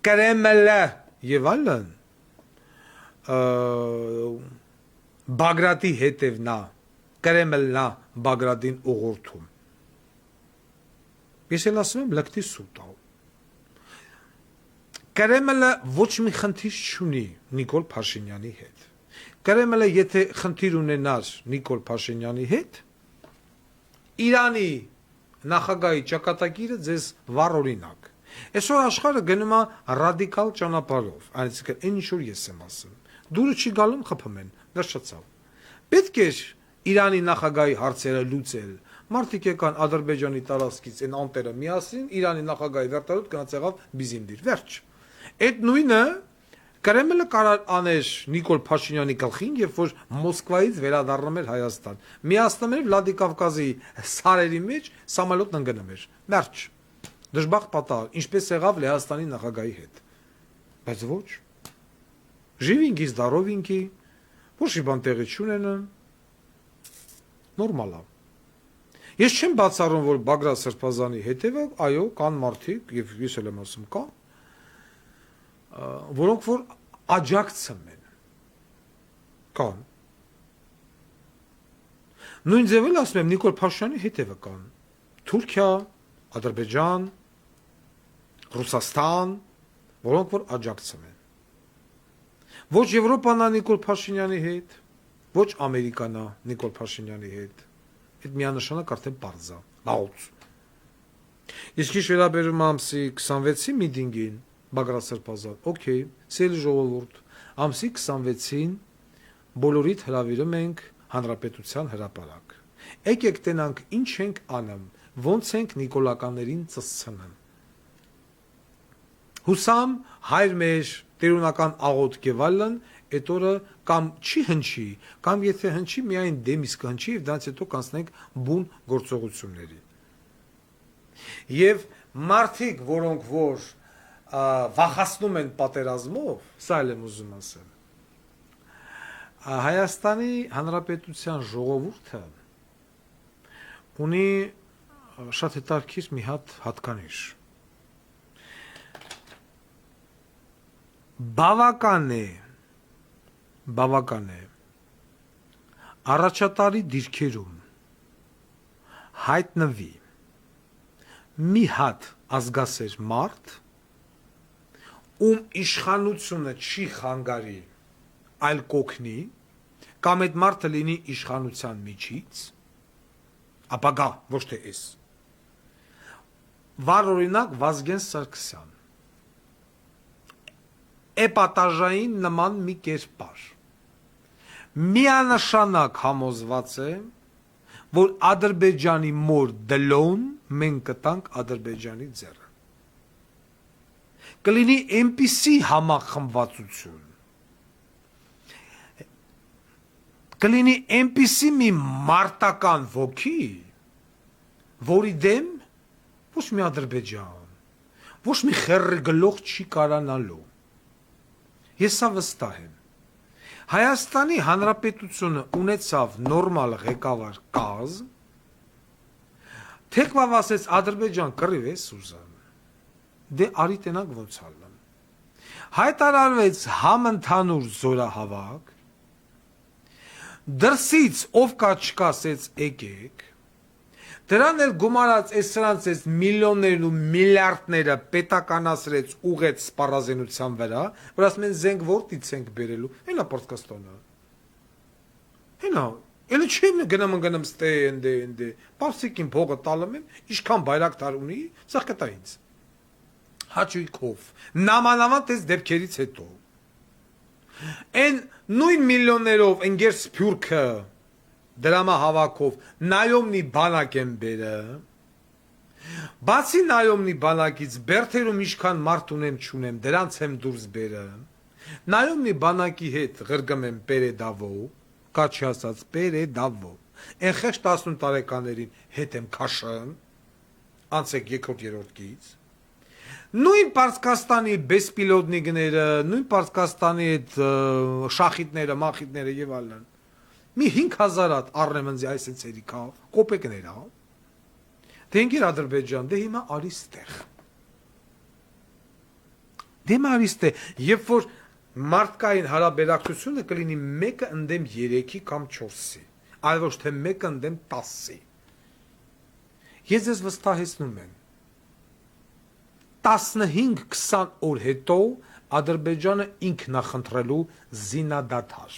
Կրեմլը եւ այլն, Բագրատի հետևնա, Կրեմլնա Բագրատին ուղղորդում։ Ես էլ ասում եմ լկտի սուտ ա։ Կրեմլը ոչ մի խնդիր չունի Նիկոլ Փաշինյանի հետ։ Կրեմլը եթե խնդիր ունենար Նիկոլ Փաշինյանի հետ, Իրանի նախագահի ճակատագիրը ձեզ վառ օրինակ։ Այսօր աշխարհը գնում է ռադիկալ ճանապարհով, այսինքն այն ինչ որ ես եմ ասում։ Դուրը չի գալում խփում են, վերջացավ։ Պետք է Իրանի նախագահի հարցերը լուծել։ Մարդիկ եկան Ադրբեջանի տարածքից այն անտերը միասին, Իրանի նախագահի վերտարուտ գնաց եղավ Բիզինդիր, վերջ։ Այդ նույնը Կրեմլը կարող աներ Նիկոլ Փաշինյանի գլխին, երբ որ Մոսկվայից վերադառնում էր Հայաստան։ Միացնում էր Վլադիկավկազի սարերի մեջ սամոլոտ ընկնում էր։ Վերջ։ Դժբախտ պատահար, ինչպես եղավ Լեհաստանի նախագահի հետ։ Բայց ոչ։ Ժիվինգի, զդարովինգի, ոչ մի բան տեղի չունենա։ Նորմալ է։ Ես չեմ բացառում, որ Բագրատ Սրբազանի հետևը, այո, կան մարդիկ, եւ ես էլ եմ ասում կա, որոնք որ աջակցում են։ Կան։ Նույն ձևել ասում եմ Նիկոլ Փաշինյանի հետևը կան։ Թուրքիա, Ադրբեջան, Ռուսաստան, որոնք որ աջակցում են։ Ոչ Եվրոպան է Նիկոլ Փաշինյանի հետ, ոչ Ամերիկան է Նիկոլ Փաշինյանի հետ։ Այդ միանշանակ արդեն պարզ է, լաուց։ Իսկ ինչ վերաբերում ամսի 26-ի միտինգին, Բագրատ Սրբազան, օքեյ, սիրելի ժողովուրդ, ամսի 26-ին բոլորիդ հրավիրում ենք Հանրապետության հրապարակ։ Եկեք տենանք ինչ ենք անում, ոնց ենք նիկոլականներին ծծցնում։ Հուսամ հայր մեր տերունական աղոտ գևալն այդ օրը կամ չի հնչի, կամ եթե հնչի միայն դեմից կհնչի եւ դրանից հետո կանցնենք բուն գործողությունների։ Եվ մարդիկ, որոնք որ վախացնում են պատերազմով, սա էլ եմ ուզում ասել։ Հայաստանի Հանրապետության ժողովուրդը ունի շատ հետաքրքիր մի հատ հատկանիշ։ Բավական է առաջատարի դիրքերում հայտնվի մի հատ ազգասեր մարդ, ում իշխանությունը չի խանգարի, այլ կոգնի, կամ այդ մարդը լինի իշխանության միջից, ապագա, ոչ թե էս։ Վառ օրինակ Վազգեն Սարգսյան։ Էպատաժային նման մի կերպար։ Միանշանակ համոզված է, որ Ադրբեջանի մոր դլոն մենք կտանք Ադրբեջանի ձեռը։ Կլինի այնպիսի համախմբվածություն, կլինի այնպիսի մի մարտական ոգի, որի դեմ ոչ մի Ադրբեջան, ոչ մի խեռը գլող չի կարանալու։ Ես սա վստահ եմ։ Հայաստանի Հանրապետությունը ունեցավ նորմալ ղեկավար կազմ, թեկվավ ասեց Ադրբեջան կռիվ է Սուզան, դե արի տենակ ոնց ալն։ Հայտարարվեց համընդհանուր զորահավաք, դրսից ով կա չկա ասեց եկեք, դրան էլ գումարած այս սրանց այս միլիոններն ու միլիարդները պետականացրեց ուղեց սպառազինության վրա, որ ասում են զենք որտից ենք բերելու, հենա Պորտկաստոնը։ Հենա, ելը չեմ գնամ ստե ընդե, պարսիկին փողը տալում եմ, ինչքան բայրակտար ունի, ծաղկտա ինձ։ Հաճույքով, նամանավանդ այս դեպքերից հետո։ Այն նույն միլիոններով ընկեր Սփյուռքը դրամահավաքով նայոմնի բանակ եմ բերը, բացի նայոմնի բանակից բերթերում ինչքան մարդ ունեմ չունեմ, դրանց եմ դուրս բերը, նայոմնի բանակի հետ ղրգում եմ պերեդավո, կաչի ասած պերեդավո, են խեշտ 18 տարեկաներին հետ եմ քաշն, անցեք երկրորդ գից, նույն Պարսկաստանի բեսպիլոտնիկները, նույն Պարսկաստանի այդ շախիտները, մախիտները եւ այլն մի 5000 հատ առնեմ ինձ այս ցերիկավ, կոպեկներ ա։ Դե ինքեր Ադրբեջան, դե հիմա արիստեղ։ Դե մարիստե, երբ որ մարդկային հարաբերակցությունը կլինի 1-ը ընդդեմ 3-ի կամ 4-ի, այլ ոչ թե 1-ը ընդդեմ 10-ի։ Ես ձեզ վստահեցնում եմ, 15-20 օր հետո Ադրբեջանը ինքն է խնդրելու զինադադար։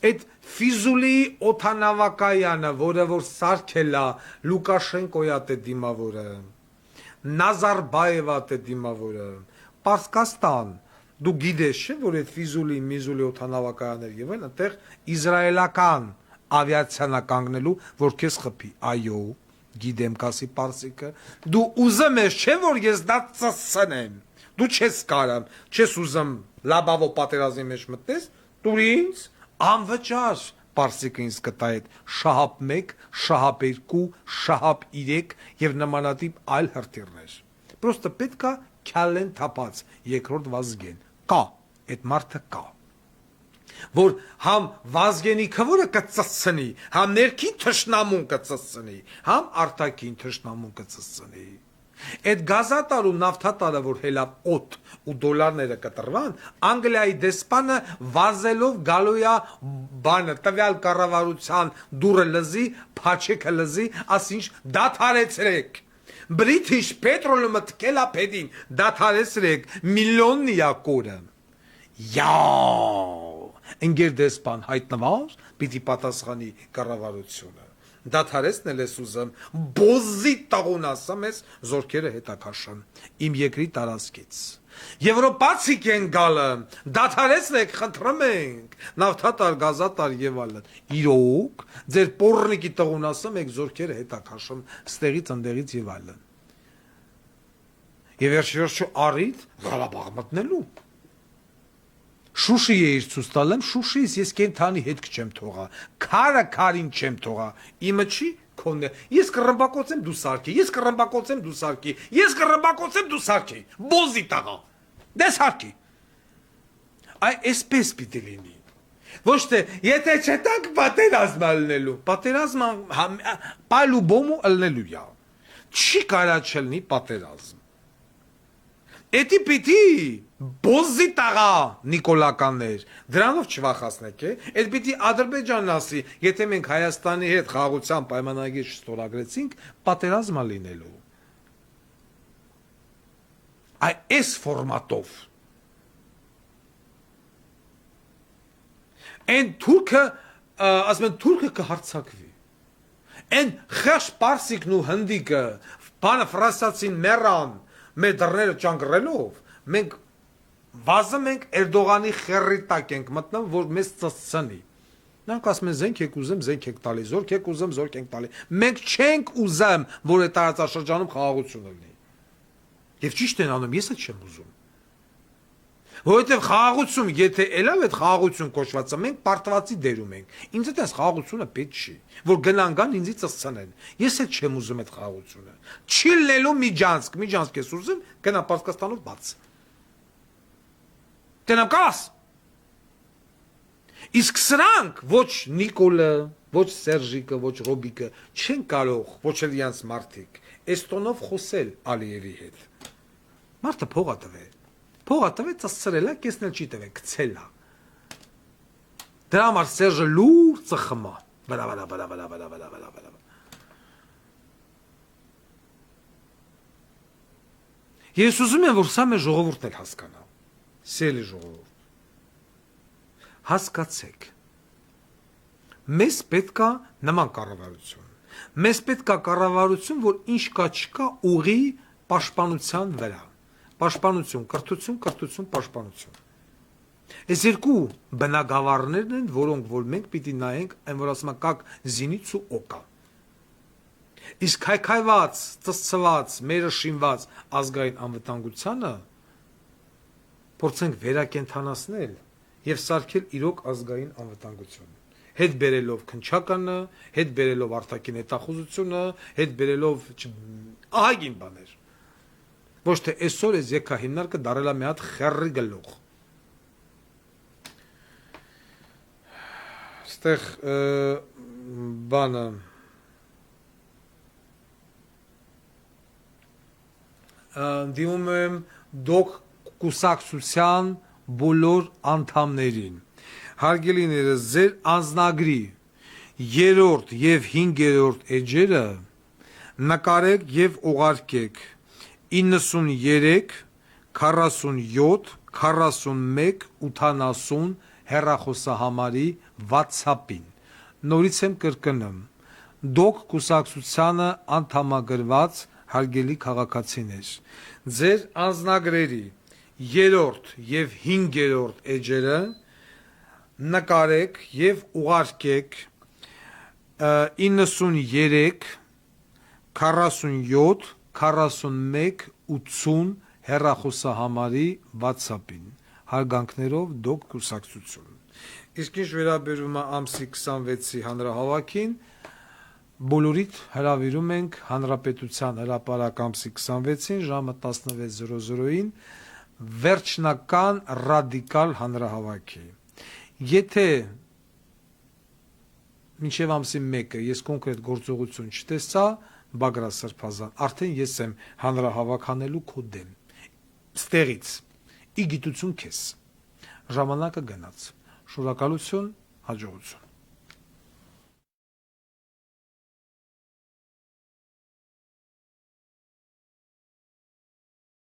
Այդ Ֆիզուլի օթանավակայանը, որը որ սարքել է Լուկաշենկոյա դե դիմավորը, Նազարբաևա դե դիմավորը, Պարսկաստան, դու գիտես չէ, որ այդ Ֆիզուլի, Միզուլի օթանավակայաններ եւ այլն այնտեղ իսրայելական ավիացիան կանգնելու, որ քեզ խփի, այո, գիտեմ կասի Պարսիկը, դու ուզում ես չէ, որ ես դա ծսցնեմ, դու չես կարամ, չես ուզում լաբավո պատերազմի մեջ մտնես, դու ինձ անվճար Պարսիկը ինձ կտա այդ շահապ 1, շահապ 2, շահապ 3 եւ նմանատիպ այլ հրթիռներ։ Պրոստը պետք է քյալեն թափած երկրորդ Վազգեն։ Կա, այդ մարդը կա։ Որ համ Վազգենի քվորը կծծնի, համ ներքին թշնամուն կծծնի, համ արտաքին թշնամուն կծծնի։ Այդ գազատարու նավթատարը, որ հելավ օդ ու դոլարները կտրվան, Անգլիայի դեսպանը վազելով գալոյա բանը, տվյալ կառավարության դուրը լզի, փաչեքը լզի, ասինչ դադարեցրեք։ British Petroleum-ը թքել է փեդին, դադարեցրեք, միլիոննիա կորը։ Յաու, ընկեր դեսպան հայտնված, պիտի պատասխանի կառավարությունը։ Դադարեցնել ես ուզում, բոզի տաղուն ասամ ես, զորքերը հետաքաշան, իմ երկրի տարածքից։ Եվրոպացիք են գալը, դադարեցնեք, խնդրում ենք, նավթատար, գազատար եւ այլն։ Իրոք, ձեր պոռնիկի տաղուն ասում եք, զորքերը հետաքաշան, ստեղից ընդեղից եւ այլն։ Եվ վերջի առիթ Ղարաբաղ մտնելու։ Շուշի է իր ցույց տալեմ, Շուշիից ես կենթանի հետք չեմ թողա, քարը քարին չեմ թողա, իմը չի քոնն է, ես կռմբակոծեմ դու սարքի, ես կռմբակոծեմ դու սարքի, ես կռմբակոծեմ դու սարքի, բոզի տաղա, դե սարքի, այ էսպես պիտի լինի, ոչ թե, եթե չտանք պատերազմ ալնելու, պատերազմը պայլու բոմու ալնելու յա, չի կարա չլնի պատերազմ, Էդի պիտի բոզի տաղա նիկոլականներ, դրանով չվախացնեք է, էդ պիտի Ադրբեջանն ասի, եթե մենք Հայաստանի հետ խաղաղության պայմանագիր չստորագրեցինք, պատերազմա լինելու։ Այս ֆորմատով։ Են թուրքը, ասում են թուրքը կհարցակվի։ Են խեղճ պարսիկն ու հնդիկը, բանը ֆրանսիացին մեռան, մեր դռները ճանկռելով, մենք վազում ենք Էրդողանի խեռի տակ ենք մտնում, որ մեզ ծծցնի։ Նրանք ասում են զենք եք ուզում, զենք եք տալի, զորք եք ուզում, զորք ենք տալի։ Մենք չենք ուզում, որ այդ տարածաշրջանում խաղաղություն լինի։ Եվ ճիշտ են անում, ես էլ չեմ ուզում։ Որովհետև խաղաղություն, եթե ելավ այդ խաղաղություն կոչվածը, մենք պարտվածի դերում ենք։ Ինձ այդ խաղաղությունը պետք չի, որ գնան ինձի ծծցնեն։ Ես էլ չեմ ուզում այդ խաղաղությունը։ Չի լինելու Միջանցք ես ուզում, գնա Պարսկաստանով բաց։ Տենամ կաս։ Իսկ սրանք ոչ Նիկոլը, ոչ Սերժիկը, ոչ Ռոբիկը չեն կարող, ոչ էլ իրանց մարդիկ, էստոնով խոսել Ալիևի հետ։ Մարդը փող է տվել։ Փողը տվեց ծծրելա, կեսնել չի տվել, գցելա։ Դրա համար Սերժը լուր ծխմա։ Վրա։ Ես ուզում եմ, որ սա մեր ժողովուրդն էլ հասկանա։ Սիրելի ժողովուրդ։ Հասկացեք։ Մեզ պետք է նման կառավարություն։ Մեզ պետք է կառավարություն, որ ինչ կա չկա ուղի պաշտպանության վրա։ Պաշտպանություն, կրթություն, պաշտպանություն։ Այս երկու բնագավառներն են, որոնք որ մենք պիտի նայենք, այն որ ասում կակ զինից ու օկա։ Իսկ հայքայված, ծծծված, մերը շինված ազգային անվտանգությանը փորձենք վերակենդանացնել եւ սարքել իրոք ազգային անվտանգություն։ Հետ բերելով քնչականը, հետ բերելով արտաքին հետախուզությունը, հետ բերելով ահագին բաներ։ Ոչ թե այսօր այս եկահիմնարկը դարել է մի հատ խեռի գլուխ։ Ստեղ բանը դիմում եմ դոկ կուսակցության բոլոր անդամներին։ Հարգելիներս, ձեր անձնագրի 3-րդ եւ 5-րդ էջերը նկարեք եւ ուղարկեք 93 47 41 80 հեռախոսահամարի WhatsApp-ին։ Նորից եմ կրկնում, դուք կուսակցությանը անդամագրված հարգելի քաղաքացիներ, ձեր անձնագրերի 3-րդ եւ 5-րդ էջերը նկարեք եւ ուղարկեք 93 47 41 80 հեռախոսահամարի WhatsApp-ին։ Հարգանքներով Դոկ կուսակցություն։ Իսկ ինչ վերաբերում է ամսի 26-ի հանրահավաքին, բոլորիդ հրավիրում ենք Հանրապետության հրապարակ ամսի 26-ին ժամը 16:00-ին վերջնական ռադիկալ հանրահավաքի։ Եթե մինչև ամսի 1-ը ես կոնկրետ գործողություն չտեսա, Բագրատ Սրբազան, արդեն ես եմ հանրահավաք անելու քո դեմ։ Ստեղից ի գիտություն քեզ։ Ժամանակը գնաց։ Շնորհակալություն, հաջողություն։